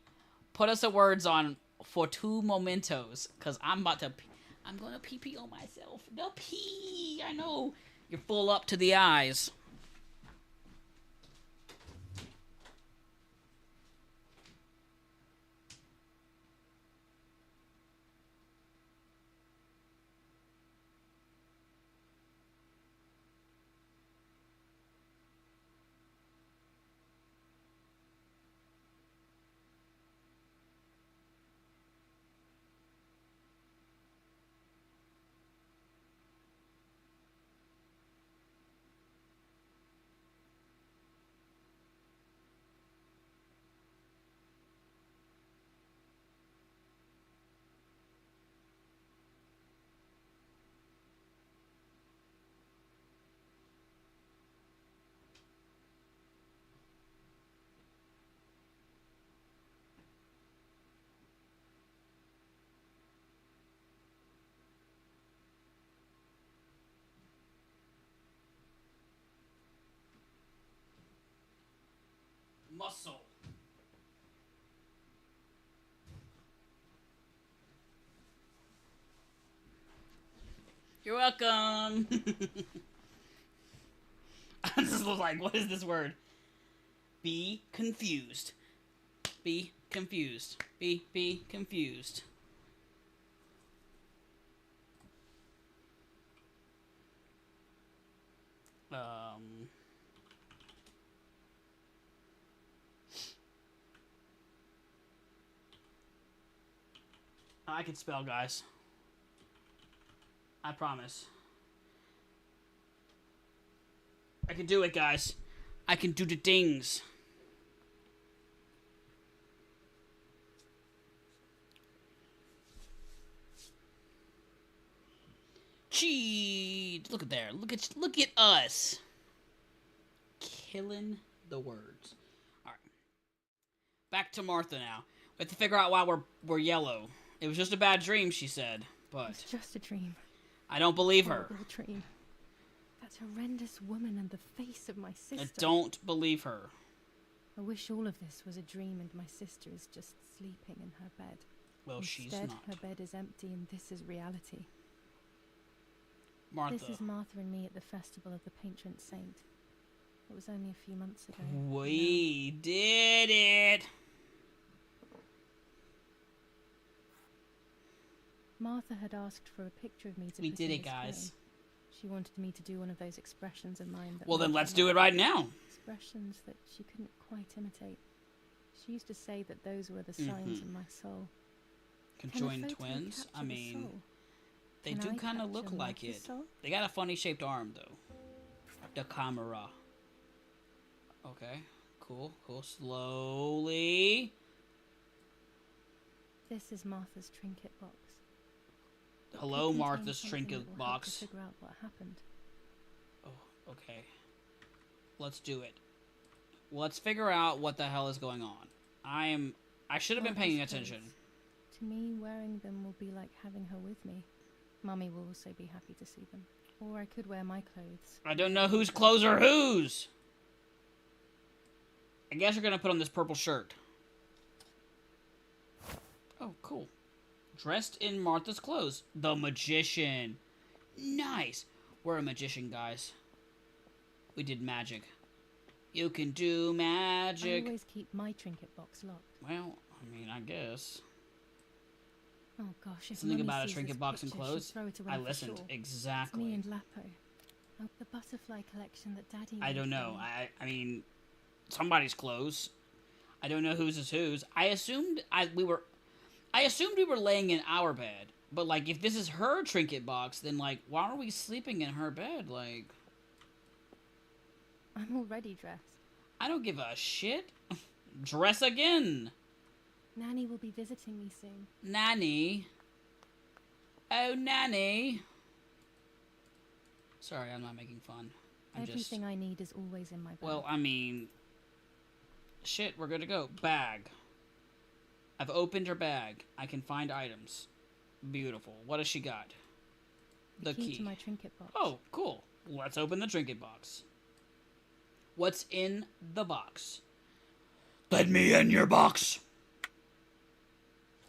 put us a words on for 2 momentos, because I'm about to pee. I'm going to pee on myself. The pee! I know. You're full up to the eyes. Muscle. You're welcome. I just was like, what is this word? Be confused. Be confused. Be confused. I can spell, guys. I promise. I can do it, guys. I can do the things. Gee, look at there. Look at us. Killing the words. All right. Back to Martha now. We have to figure out why we're yellow. It was just a bad dream, she said, but... It's just a dream. I don't believe her. Horrible dream. That horrendous woman and the face of my sister. I don't believe her. I wish all of this was a dream and my sister is just sleeping in her bed. Well, Instead, she's not. her bed is empty and this is reality. Martha. This is Martha and me at the festival of the patron saint. It was only a few months ago. We did it! Martha had asked for a picture of me to We put did in it, this guys. frame. She wanted me to do one of those expressions of mine that Well, then Martha let's do it loved. right now. Expressions that she couldn't quite imitate. She used to say that those were the signs of my soul. Conjoined twins? I mean, they do kind of look like it. Soul? They got a funny shaped arm, though. The camera. Okay. Cool. Cool. Slowly. This is Martha's trinket box. It Hello, could contain Martha's something trinket that will help box. to figure out what happened. Oh, okay. Let's do it. Let's figure out what the hell is going on. I should have been paying Martha's attention. clothes. To me, wearing them will be like having her with me. Mummy will also be happy to see them. Or I could wear my clothes. I don't know whose clothes are whose. I guess you're gonna put on this purple shirt. Oh, cool. Dressed in Martha's clothes. The magician. Nice. We're a magician, guys. We did magic. You can do magic. I always keep my trinket box locked. Well, I mean, I guess. Oh gosh, if Something Mummy about a sees trinket this box and picture, she'll clothes. throw it away I for listened. sure. Exactly. It's me and Lapo. Oh, the butterfly collection that Daddy I made don't for know. me. I mean, somebody's clothes. I don't know whose is whose. I assumed we were laying in our bed. But like, if this is her trinket box, then like, why are we sleeping in her bed? Like, I'm already dressed. I don't give a shit. Dress again. Nanny will be visiting me soon. Nanny. Oh, Nanny. Sorry, I'm not making fun. Everything I need is always in my bag. Well, I mean, shit, we're good to go. Bag. I've opened her bag. I can find items. Beautiful. What has she got? The key to my trinket box. Oh, cool. Let's open the trinket box. What's in the box? Let me in your box.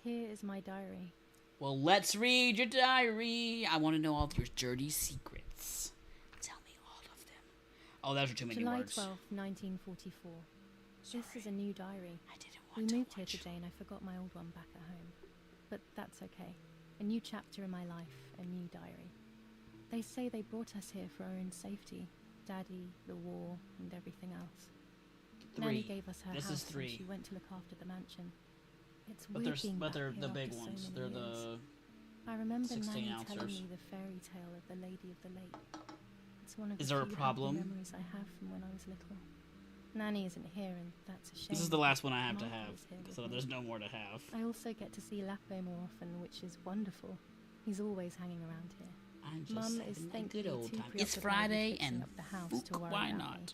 Here is my diary. Well, let's read your diary. I want to know all of your dirty secrets. Tell me all of them. Oh, those are too many July words. 12th, 1944. This is a new diary. I didn't We want to moved here watch. today and I forgot my old one back at home. But that's okay. A new chapter in my life, a new diary. They say they brought us here for our own safety. Daddy, the war, and everything else. Nanny gave us her This house is 3. and she went to look after the mansion. It's But weird they're, being but back they're here the after big so ones. many They're years. the... I remember 16 Nanny ounces. telling me the fairy tale of the Lady of the Lake. It's one of Is the there a few problem? happy memories I have from when I was little. Nanny isn't here, and that's a shame. This is the last one I have to Martha have, is here with so me. there's no more to have. I also get to see Lapo more often, which is wonderful. He's always hanging around here. I'm just Mum is having a thankfully good old too time. It's preoccupied with Friday, fixing and up the house to fuck, worry why about not? me.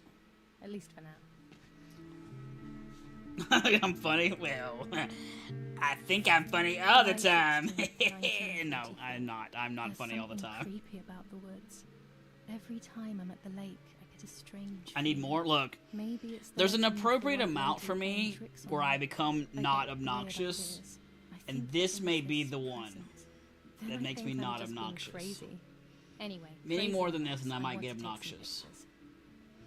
At least for now. I'm funny? Well, I think I'm funny all the time. No, I'm not. I'm not There's funny all the something time. creepy about the woods. Every time I'm at the lake, I get a strange I need feeling. more. Look, Maybe it's the there's an legend of the appropriate white amount lady for playing me tricks on where me. I become I not get weird obnoxious, ideas. I and think this that may it's be this the one presence. Then that I makes me think I'm not just being obnoxious. Crazy. Anyway, Many crazy more than this, wise, and I might want get to take some obnoxious. pictures.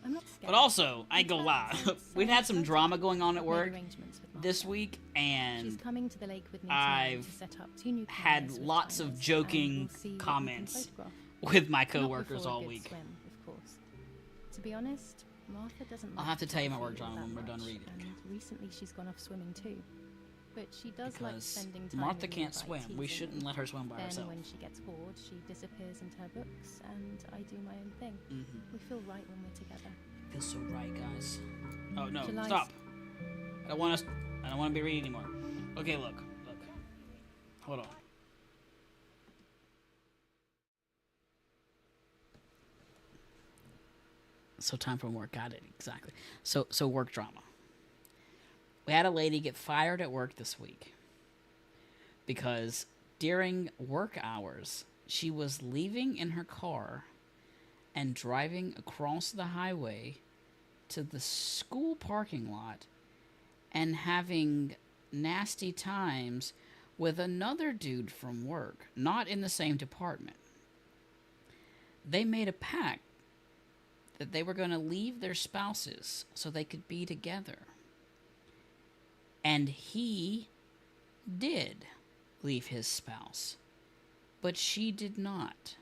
I'm not scared. But also, I ain't gonna In lie, fact, we've had some I've drama going on at made work arrangements with this Martha. week, She's and coming to the lake with me tomorrow I've to set up 2 new had cameras with lots of timers, joking and we'll see what we can comments photograph. with my Not coworkers before a all good week. Swim, of course. To be honest, Martha doesn't. I'll like have to tell you my work photography drama when that we're done much, reading. And recently, she's gone off swimming too. But she does like Because spending time Martha with me can't by swim. We teasing shouldn't me. let her swim by Then herself. when she gets bored, she disappears into her books, and I do my own thing. Mm-hmm. We feel right when we're together. Feels so right, guys. Oh no! July Stop! I don't want to be reading anymore. Okay, look. Hold on. So time for work. Got it exactly. So work drama. We had a lady get fired at work this week because during work hours she was leaving in her car and driving across the highway to the school parking lot and having nasty times with another dude from work, not in the same department. They made a pact that they were going to leave their spouses so they could be together. And he did leave his spouse, but she did not.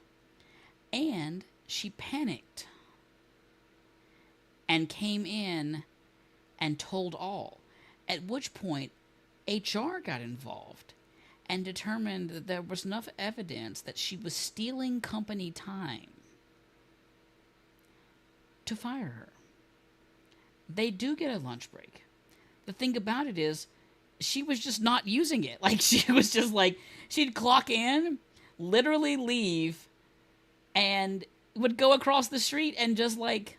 And she panicked and came in and told all, at which point HR got involved and determined that there was enough evidence that she was stealing company time to fire her. They do get a lunch break. The thing about it is, she was just not using it. Like, she was just like, she'd clock in, literally leave, and would go across the street and just, like,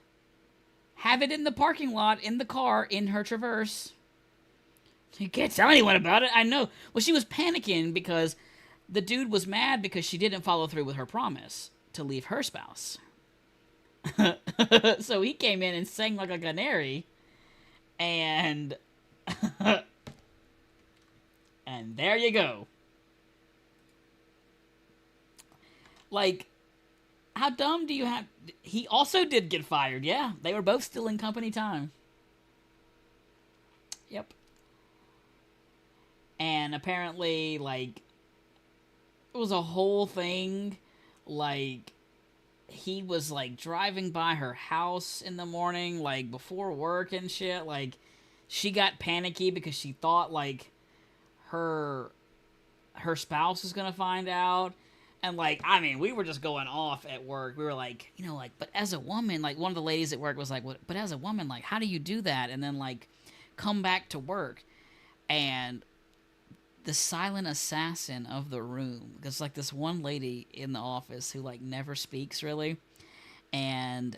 have it in the parking lot, in the car, in her Traverse. You can't tell anyone about it, I know. Well, she was panicking because the dude was mad because she didn't follow through with her promise to leave her spouse. So he came in and sang like a canary, and and there you go. Like, how dumb do you have... He also did get fired, yeah. They were both still in company time. Yep. And apparently, like, it was a whole thing. Like, he was, like, driving by her house in the morning, like, before work and shit. Like, she got panicky because she thought, like, her spouse was gonna find out. And, like, I mean, we were just going off at work. We were like, you know, like, but as a woman, like, one of the ladies at work was like, but as a woman, like, how do you do that? And then, like, come back to work. And the silent assassin of the room, because, like, this one lady in the office who, like, never speaks, really. And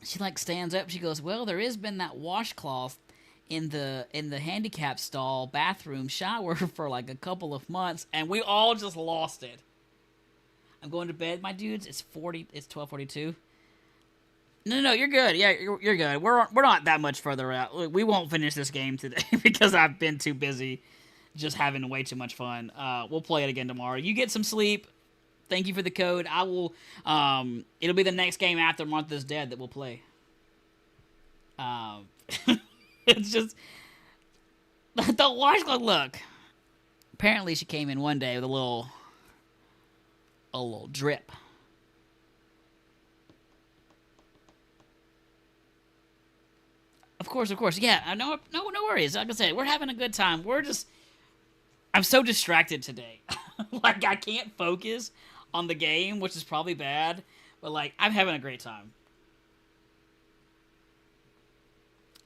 she, like, stands up. She goes, well, there has been that washcloth in the handicap stall bathroom shower for, like, a couple of months. And we all just lost it. I'm going to bed, my dudes. It's 12:42. No, you're good. Yeah, you're good. We're not that much further out. We won't finish this game today because I've been too busy just having way too much fun. We'll play it again tomorrow. You get some sleep. Thank you for the code. I will, it'll be the next game after Martha's Dead that we'll play. It's just, the washcloth look. Apparently she came in one day with a little drip. Of course. Yeah, no worries. Like I said, we're having a good time. I'm so distracted today. Like, I can't focus on the game, which is probably bad. But, like, I'm having a great time.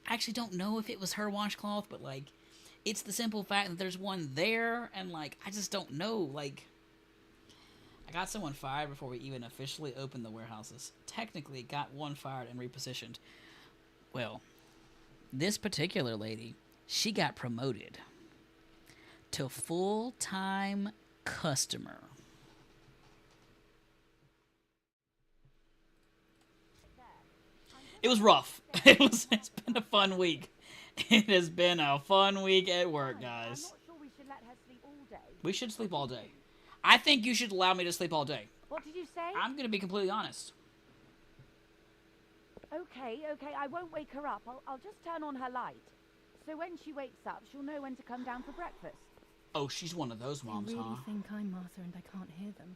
I actually don't know if it was her washcloth, but, like, it's the simple fact that there's one there, and, like, I just don't know. Like, I got someone fired before we even officially opened the warehouses. Technically, got one fired and repositioned. Well, this particular lady, she got promoted to full-time customer. It was rough. It's been a fun week. It has been a fun week at work, guys. I'm not sure we should let her sleep all day. We should sleep all day. I think you should allow me to sleep all day. What did you say? I'm going to be completely honest. Okay, I won't wake her up. I'll just turn on her light. So when she wakes up, she'll know when to come down for breakfast. Oh, she's one of those moms, I really huh? think I'm Martha and I can't hear them.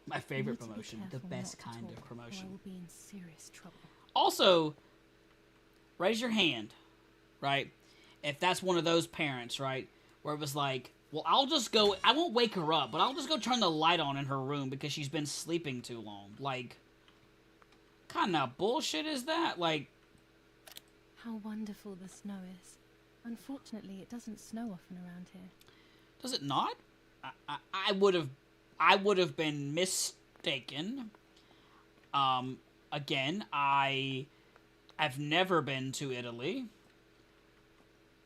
My favorite I need to be promotion. The careful best not to kind talk, of promotion. or I will be in serious trouble. Also, raise your hand, right? If that's one of those parents, right? Where it was like, well, I'll just go, I won't wake her up, but I'll just go turn the light on in her room because she's been sleeping too long. Like, kind of bullshit is that? Like, How wonderful the snow is. Unfortunately, it doesn't snow often around here. does it not? I would have been mistaken. Again, I've never been to Italy.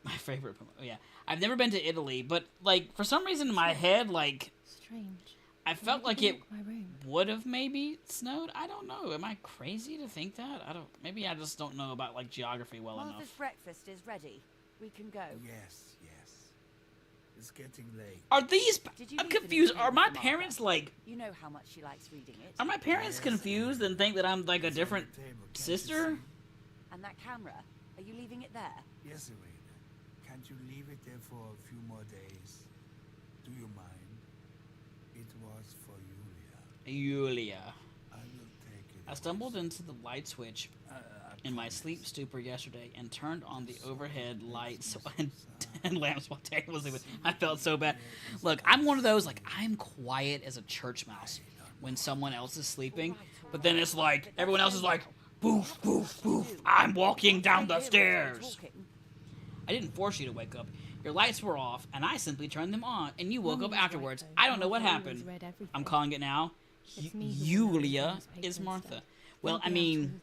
My favorite, yeah. I've never been to Italy, but, like, for some reason in my head, like, Strange. I felt like it My room. would have maybe snowed. I don't know. Am I crazy to think that? Maybe I just don't know about, like, geography well Martha's enough. breakfast is ready. We can go. Yes, yes. It's getting late. Are these... Did you I'm leave the confused. newspaper Are my for Martha? parents, like... You know how much she likes reading it. Are my parents confused and think that I'm, like, a different sister? And that camera, are you leaving it there? Yes, Irene. Can't you leave it there for a few more days? Do you mind? It was for Julia. I will take it. I stumbled into the light switch in my sleep stupor yesterday and turned on the overhead lights and lamps while Terry was sleeping. I felt so bad. Look, I'm one of those, like, I'm quiet as a church mouse when someone else is sleeping, but then it's like, everyone else is like, boof, boof, boof, I'm walking down the stairs. I didn't force you to wake up. Your lights were off, and I simply turned them on, and you woke up afterwards. I don't know what happened. I'm calling it now. Julia is Martha. Well, I mean,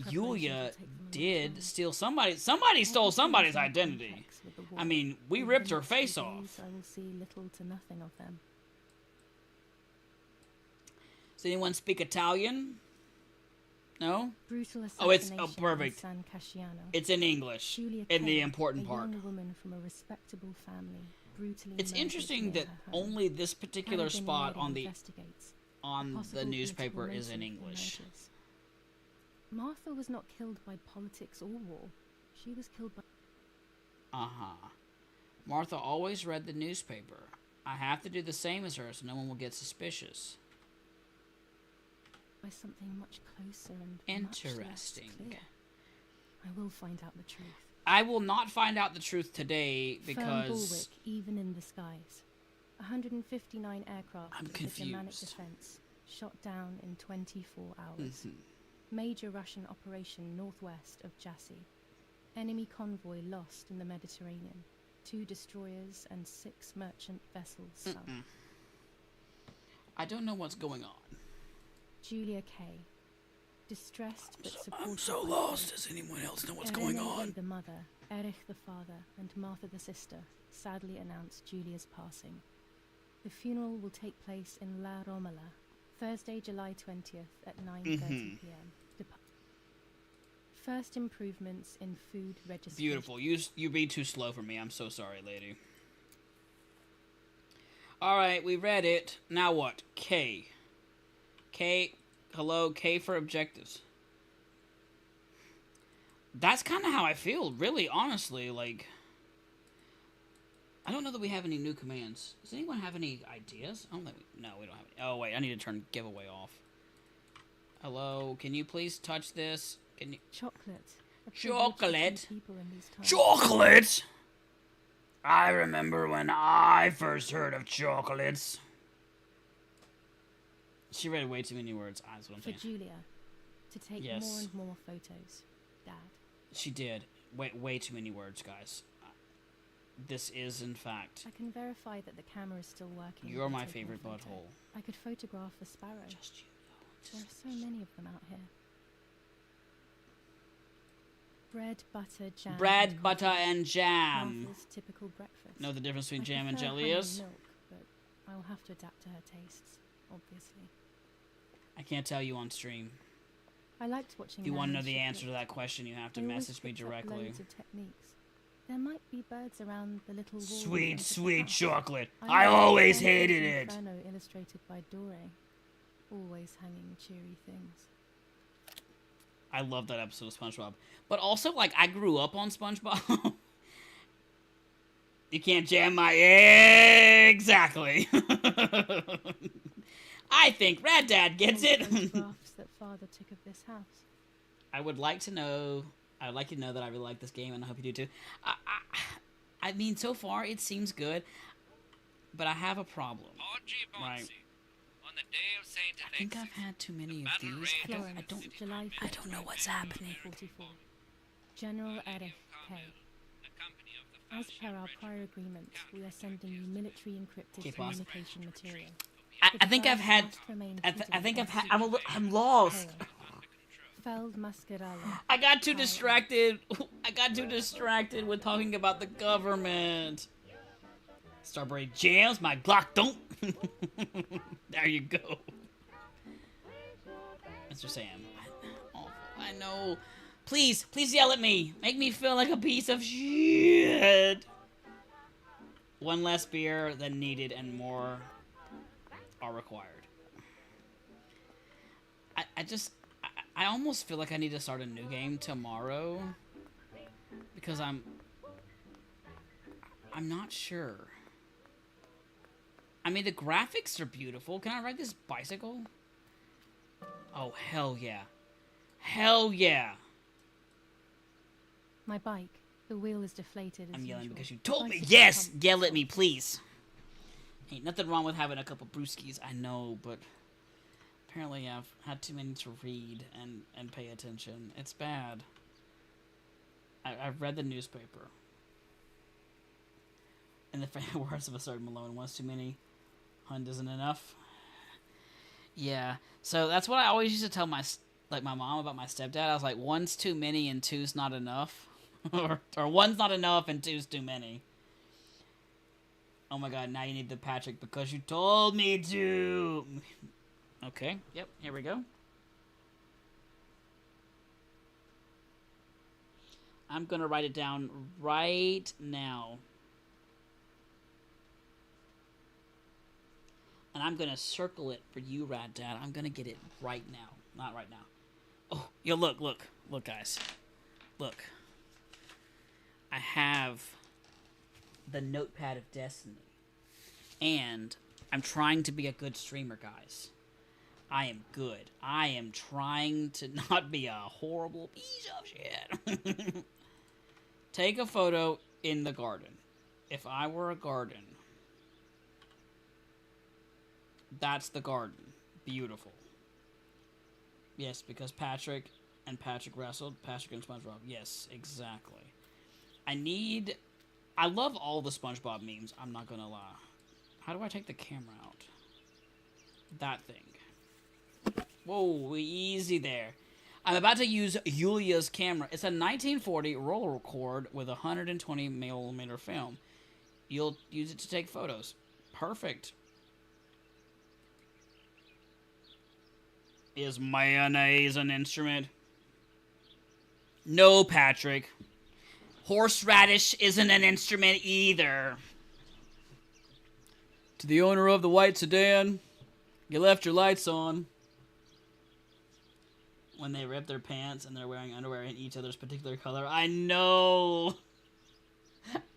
Julia did steal somebody stole somebody's identity. I mean, we ripped her face off. I will see little to nothing of them. Does anyone speak Italian? No? Brutal perfect. San Casciano. It's in English. Julia in the Kay, important part. A young woman from a respectable family, brutally It's murdered interesting near that her home. only this particular Carabinieri spot on the investigates the newspaper is in motive for English. murders. Martha was not killed by politics or war. She was killed by... Martha always read the newspaper. I have to do the same as her so no one will get suspicious. By something much closer and Interesting. Much less clear. I will find out the truth. I will not find out the truth today Firm because... bulwark, even in the skies. 159 aircraft I'm of confused. the Germanic defense shot down in 24 hours. Major Russian operation northwest of Jassy. Enemy convoy lost in the Mediterranean. 2 destroyers and 6 merchant vessels sunk. I don't know what's going on. Julia Kay. Distressed but supported. I'm so lost. Does anyone else know what's going on? The mother, Erich the father, and Martha the sister sadly announced Julia's passing. The funeral will take place in La Romola, Thursday, July 20th at 9:30 p.m. First improvements in food registration. Beautiful. You be too slow for me. I'm so sorry, lady. Alright, we read it. Now what? K. Hello, K for objectives. That's kind of how I feel, really, honestly. Like, I don't know that we have any new commands. Does anyone have any ideas? I don't think no, we don't have any. Oh, wait, I need to turn giveaway off. Hello, can you please touch this? Can you... Chocolate. Chocolate? Chocolate? I remember when I first heard of chocolates. She read way too many words. That's what I'm saying. For Julia, to take more and more photos, Dad. She did. Way too many words, guys. This is, in fact... I can verify that the camera is still working. You're my favorite butthole. I could photograph a sparrow. Just you. There are so many of them out here. Bread, butter, jam. Bread, butter, and jam. Martha's typical breakfast. Know the difference between jam and prefer jelly honey is? and milk, but I will have to adapt to her tastes, obviously. I can't tell you on stream. I liked watching. If you want to know the answer to that question, you have to message me directly. Loads of techniques. There might be birds around the little wall. Sweet, sweet chocolate. I always hated it. Inferno illustrated by Dore. Always hanging cheery things. I love that episode of SpongeBob. But also, like, I grew up on SpongeBob. You can't jam my... Exactly. I think Rad Dad gets it. Photographs that Father took of this house. I would like to know... I would like you to know that I really like this game, and I hope you do too. I mean, so far, it seems good. But I have a problem. Right. I think I've had too many of these. I don't know what's happening. General Erich K. As per our prior agreement, we are sending you military encrypted communication material. I think I've had... I'm lost. Feld Mascherano. I got too distracted. I got too distracted with talking about the government. Strawberry jams, my Glock don't. There you go. Mr. Sam. Awful. I know. Please, please yell at me. Make me feel like a piece of shit. One less beer than needed and more are required. I almost feel like I need to start a new game tomorrow. Because I'm not sure. I mean, the graphics are beautiful. Can I ride this bicycle? Oh, hell yeah. Hell yeah. My bike. The wheel is deflated as I'm yelling usual. because you told me. Yes! Yell at me, please. Ain't nothing wrong with having a couple brewskis. I know, but apparently I've had too many to read and pay attention. It's bad. I've read the newspaper. In the words of a certain Malone, one's too many, Hund isn't enough. Yeah, so that's what I always used to tell my mom about my stepdad. I was like, one's too many and two's not enough. or one's not enough and two's too many. Oh my god, now you need the Patrick because you told me to. Okay, yep, here we go. I'm gonna write it down right now. And I'm gonna circle it for you, Rad Dad. I'm gonna get it right now. Not right now. Oh, yo, look, guys. Look. I have the Notepad of Destiny. And I'm trying to be a good streamer, guys. I am good. I am trying to not be a horrible piece of shit. Take a photo in the garden. If I were a garden, that's the garden. Beautiful. Yes, because Patrick wrestled. Patrick and SpongeBob. Yes, exactly. I love all the SpongeBob memes. I'm not gonna lie. How do I take the camera out? That thing. Whoa, easy there. I'm about to use Yulia's camera. It's a 1940 roller record with a 120mm film. You'll use it to take photos. Perfect. Is mayonnaise an instrument? No, Patrick. Horseradish isn't an instrument either. To the owner of the white sedan, you left your lights on. When they rip their pants and they're wearing underwear in each other's particular color. I know.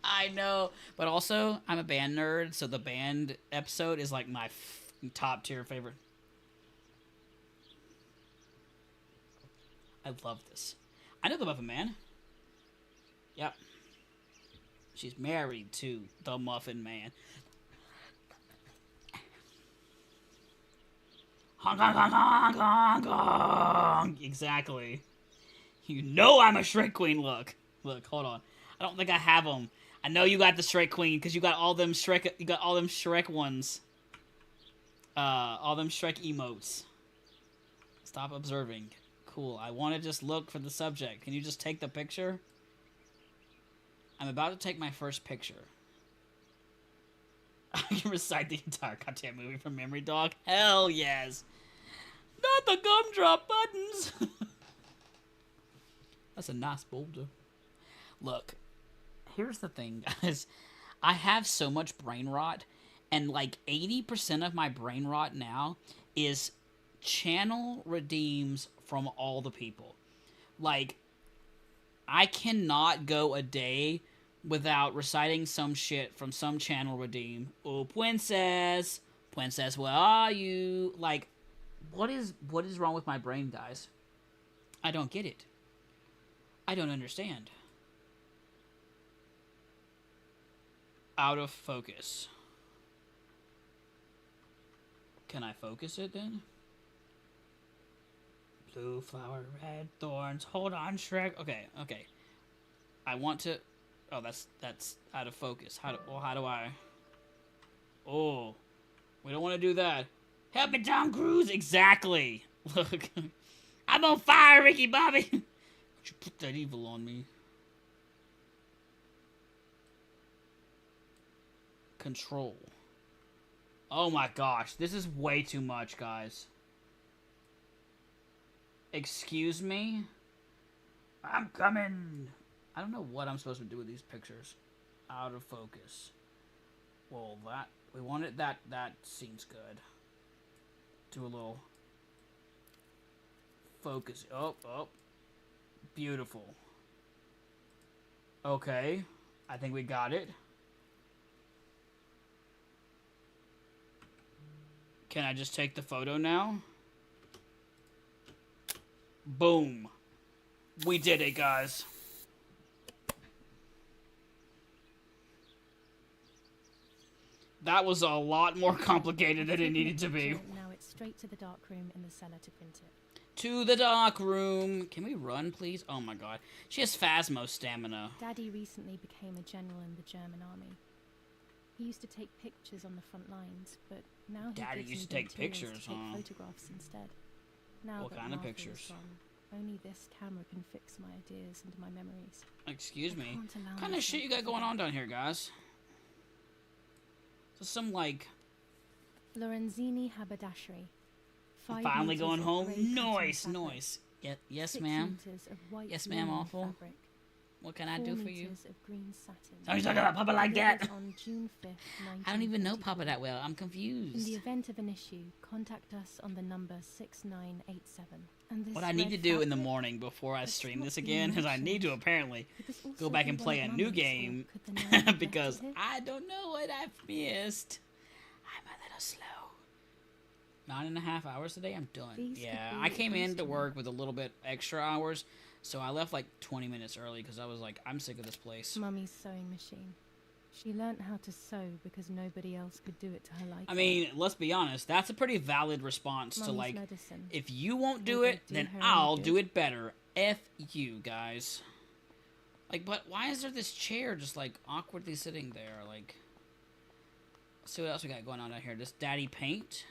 I know. But also, I'm a band nerd, so the band episode is like my top tier favorite. I love this. I know the Muffin Man. Yep. She's married to the Muffin Man. Honk, honk, honk, honk, honk, honk. Exactly. You know I'm a Shrek Queen. Look, hold on. I don't think I have them. I know you got the Shrek Queen because you got all them Shrek. You got all them Shrek ones. All them Shrek emotes. Stop observing. Cool. I want to just look for the subject. Can you just take the picture? I'm about to take my first picture. I can recite the entire goddamn movie from memory, dog. Hell yes. Not the gumdrop buttons. That's a nice boulder. Look, here's the thing, guys. I have so much brain rot, and like 80% of my brain rot now is channel redeems from all the people. Like, I cannot go a day without reciting some shit from some channel redeem. Oh, Princess! Princess, where are you? Like, what is wrong with my brain, guys? I don't get it. I don't understand. Out of focus. Can I focus it then? Blue flower, red thorns. Hold on, Shrek. Okay. I want to. Oh, that's out of focus. How do I? Oh, we don't want to do that. Help me, Tom Cruise. Exactly. Look, I'm on fire, Ricky Bobby. Would you put that evil on me? Control. Oh my gosh, this is way too much, guys. Excuse me? I'm coming. I don't know what I'm supposed to do with these pictures. Out of focus. Well, we wanted that seems good. Do a little focus. Oh. Beautiful. Okay. I think we got it. Can I just take the photo now? Boom. We did it, guys. That was a lot more complicated than it needed to be. Now it's straight to the dark room in the cellar to print it. To the dark room. Can we run, please? Oh my god. She has Phasmo stamina. Daddy recently became a general in the German army. He used to take pictures on the front lines, but now he Daddy gives used me to take materials pictures, to take huh? photographs instead. Now What that kind of Martha pictures? is gone, only this camera can fix my ideas and my memories. Excuse me. can't allow What kind of shit you got going on down here, guys? So some, like... Lorenzini haberdashery. I'm 5 finally meters going of home. grey cotton Nice, fabric. nice. Yes, 6 ma'am. meters of white Yes, ma'am, linen awful. fabric. What can I 4 do for you? meters of green satin. Don't you talk about Papa like that? Delivered on June 5th, I don't even know 1944. Papa that well. I'm In confused. the event of an issue, contact us on the number 6987. And this What I need red to do in the fabric, morning before I it's stream not this being again is I need to mentioned. apparently Could this also go back be and one play of a new Mummy's, or game could the nun have left because it here? I don't know what I've missed. I'm a little slow. 9.5 hours today, I'm done. These Yeah, could I be came into instruments. work with a little bit extra hours, so I left like 20 minutes early because I was like, I'm sick of this place. Mummy's sewing machine. She learnt how to sew because nobody else could do it to her like I mean, let's be honest, that's a pretty valid response to Mummy's like, medicine. if you won't do Will it, do then her any I'll good? do it better. F you, guys. Like, but why is there this chair just like awkwardly sitting there? Like, let's see what else we got going on out here. This daddy paint.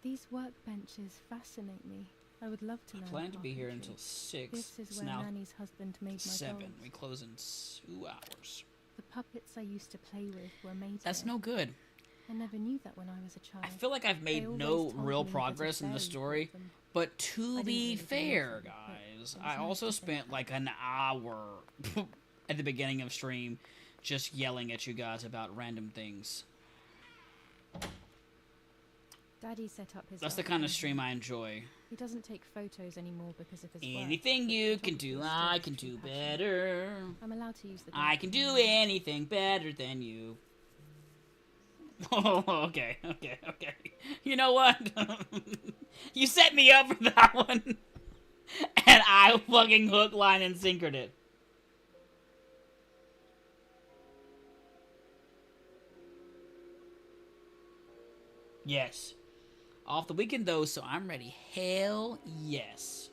These workbenches fascinate me. I would love to I know. plan to be here carpentry. until 6. This is It's where now Nanny's husband made my 7. dolls. We close in 2 hours. The puppets I used to play with were made That's here. no good. I never knew that when I was a child. I feel like I've made They no always told real me that a progress in the fairy story. built them. But to didn't be really fair, believe them, but guys, it was I nice also to think spent that. like an hour at the beginning of stream just yelling at you guys about random things. Daddy set up his. That's the art kind of gallery. stream I enjoy. He doesn't take photos anymore because of his work, Anything but you can photography do, is I still can his do true passion. better. I'm allowed to use the. I can do anything better than you. Oh, okay. You know what? You set me up for that one. And I fucking hook, line, and sinkered it. Yes. Off the weekend, though, so I'm ready. Hell yes.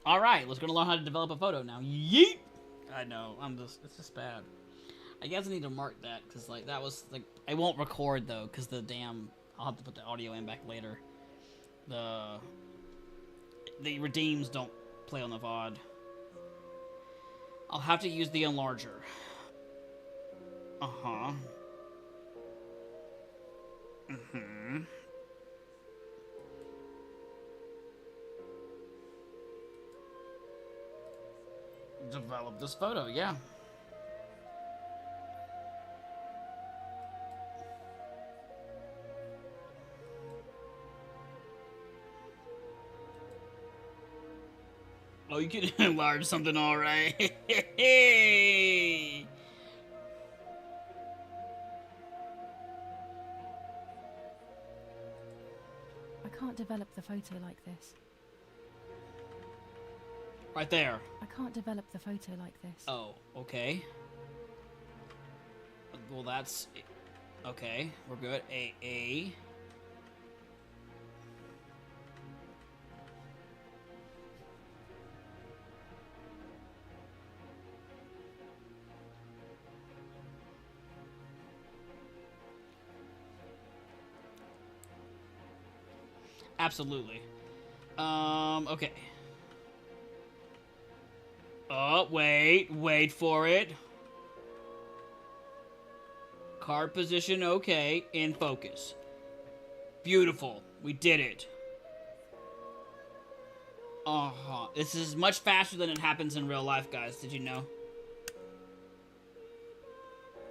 Alright, let's go learn how to develop a photo now. Yeet! I know, it's just bad. I guess I need to mark that, because, like, that was, like, I won't record, though, because the damn, I'll have to put the audio in back later. The redeems don't play on the VOD. I'll have to use the enlarger. Uh-huh. Mm-hmm. Develop this photo, yeah. Oh, you can enlarge something, alright. I can't develop the photo like this. Right there. I can't develop the photo like this. Oh, okay. Well, that's... Okay, we're good. A. Absolutely. Okay. Oh, wait for it. Card position, okay. In focus. Beautiful. We did it. This is much faster than it happens in real life, guys. Did you know?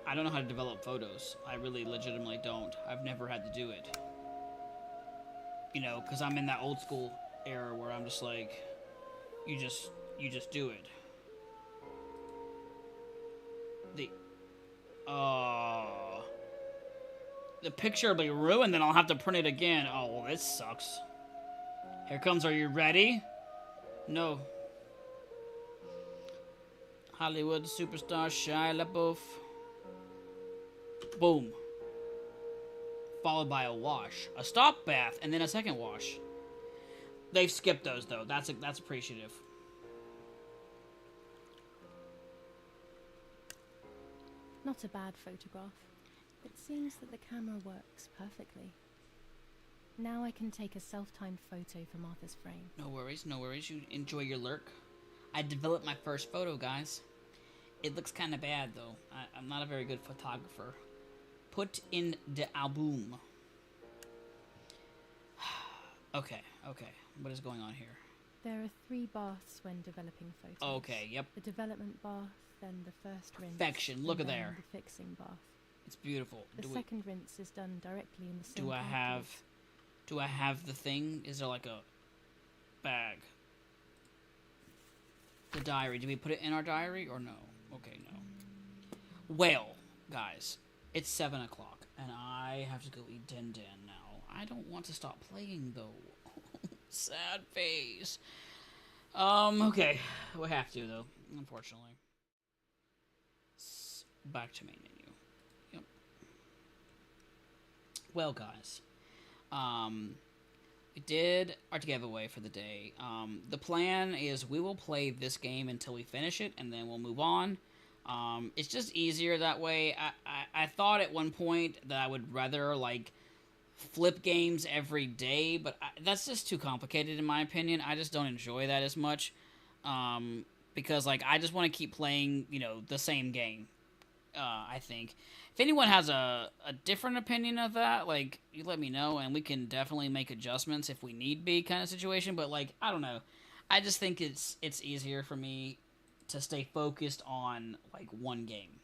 I don't know how to develop photos. I really legitimately don't. I've never had to do it. You know, because I'm in that old school era where I'm just like, you just do it. The picture will be ruined, then I'll have to print it again. Oh, well, this sucks. Here comes, are you ready? No. Hollywood superstar Shia LaBeouf. Boom. Followed by a wash. A stop bath, and then a second wash. They've skipped those, though. That's appreciative. Not a bad photograph. It seems that the camera works perfectly. Now I can take a self-timed photo for Martha's frame. No worries, no worries. You enjoy your lurk. I developed my first photo, guys. It looks kind of bad, though. I'm not a very good photographer. Put in the album. Okay. What is going on here? There are 3 baths when developing photos. Okay, yep. The development bath, then the first rinse. Perfection, look at there. The fixing bath. It's beautiful. The second rinse is done directly in the same Do I have the thing? Is there like a bag? The diary. Do we put it in our diary or no? Okay, no. Well, guys, it's 7 o'clock and I have to go eat din now. I don't want to stop playing though. Sad face. Okay. We have to though, unfortunately. Back to main menu. Yep. Well, guys. We did our giveaway for the day. The plan is we will play this game until we finish it, and then we'll move on. It's just easier that way. I thought at one point that I would rather, like, flip games every day, but that's just too complicated in my opinion. I just don't enjoy that as much. Because, like, I just want to keep playing, you know, the same game. I think. If anyone has a different opinion of that, like, you let me know, and we can definitely make adjustments if we need be, kind of situation, but, like, I don't know. I just think it's easier for me to stay focused on, like, one game.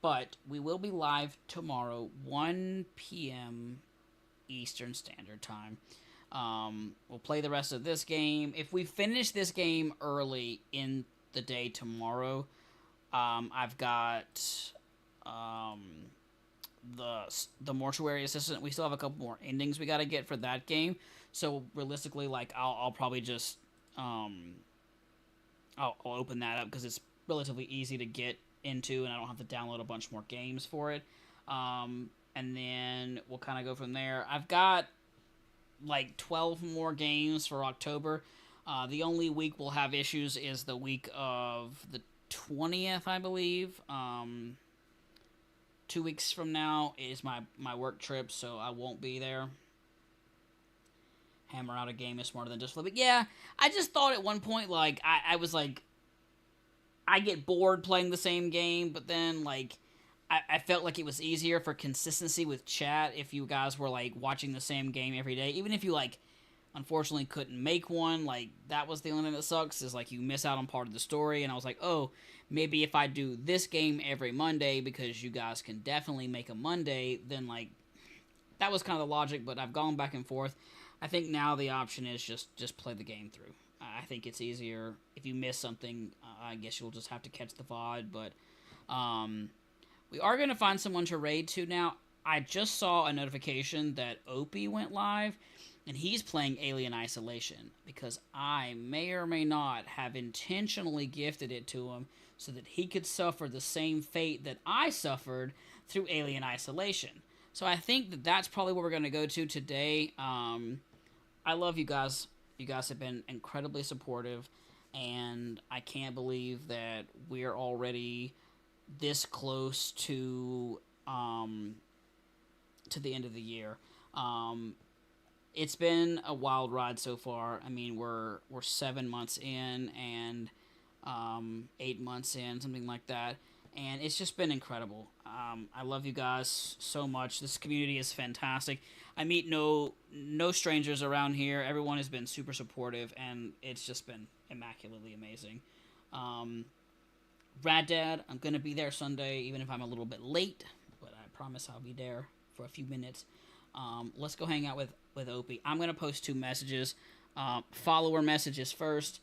But we will be live tomorrow, 1 p.m. Eastern Standard Time. We'll play the rest of this game. If we finish this game early in the day tomorrow, I've got the mortuary assistant. We still have a couple more endings we gotta get for that game. So realistically, like, I'll probably just I'll open that up because it's relatively easy to get into, and I don't have to download a bunch more games for it. And then we'll kind of go from there. I've got like 12 more games for October. The only week we'll have issues is the week of the 20th, I believe. 2 weeks from now is my work trip, so I won't be there. Hammer out a game is smarter than just flip it. Yeah, I just thought at one point, like, I was like, I get bored playing the same game, but then, like, I felt like it was easier for consistency with chat if you guys were, like, watching the same game every day. Even if you, like, unfortunately couldn't make one, like, that was the only thing that sucks, is, like, you miss out on part of the story, and I was like, oh, maybe if I do this game every Monday, because you guys can definitely make a Monday, then, like, that was kind of the logic, but I've gone back and forth. I think now the option is just play the game through. I think it's easier. If you miss something, I guess you'll just have to catch the VOD, but we are going to find someone to raid to now. I just saw a notification that Opie went live, and he's playing Alien Isolation, because I may or may not have intentionally gifted it to him so that he could suffer the same fate that I suffered through Alien Isolation. So I think that that's probably what we're going to go to today. I love you guys. You guys have been incredibly supportive, and I can't believe that we're already this close to the end of the year. It's been a wild ride so far. I mean, we're 7 months in, and 8 months in, something like that. and it's just been incredible. I love you guys so much. This community is fantastic. I meet no strangers around here. Everyone has been super supportive, and it's just been immaculately amazing. Rad Dad, I'm going to be there Sunday, even if I'm a little bit late, but I promise I'll be there for a few minutes. Let's go hang out with Opie. I'm going to post 2 messages. Follower messages first,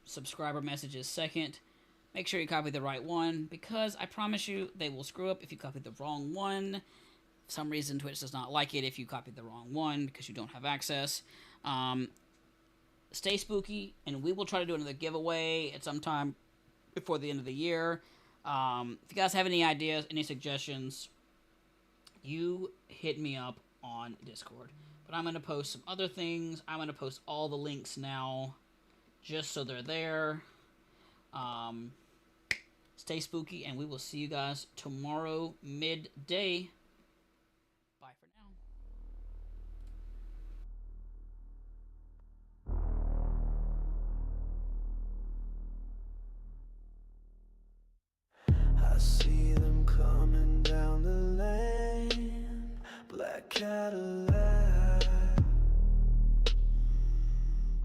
subscriber messages second. Make sure you copy the right one, because I promise you they will screw up if you copy the wrong one. For some reason Twitch does not like it if you copy the wrong one because you don't have access. Stay spooky, and we will try to do another giveaway at some time before the end of the year. If you guys have any ideas, any suggestions, you hit me up on Discord. But I'm going to post some other things. I'm going to post all the links now, just so they're there. Stay spooky, and we will see you guys tomorrow midday. Bye for now. I see them coming down the lane, black Cadillac,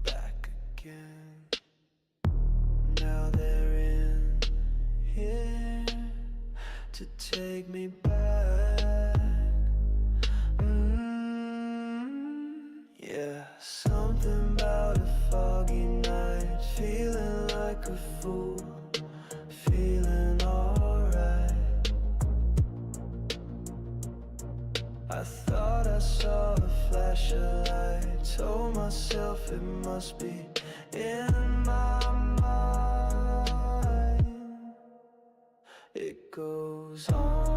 back again. Now they're in here to take me back. Yeah, something about a foggy night, feeling like a fool, feeling alright. I thought I saw a flash of light, told myself it must be in my mind. It goes on.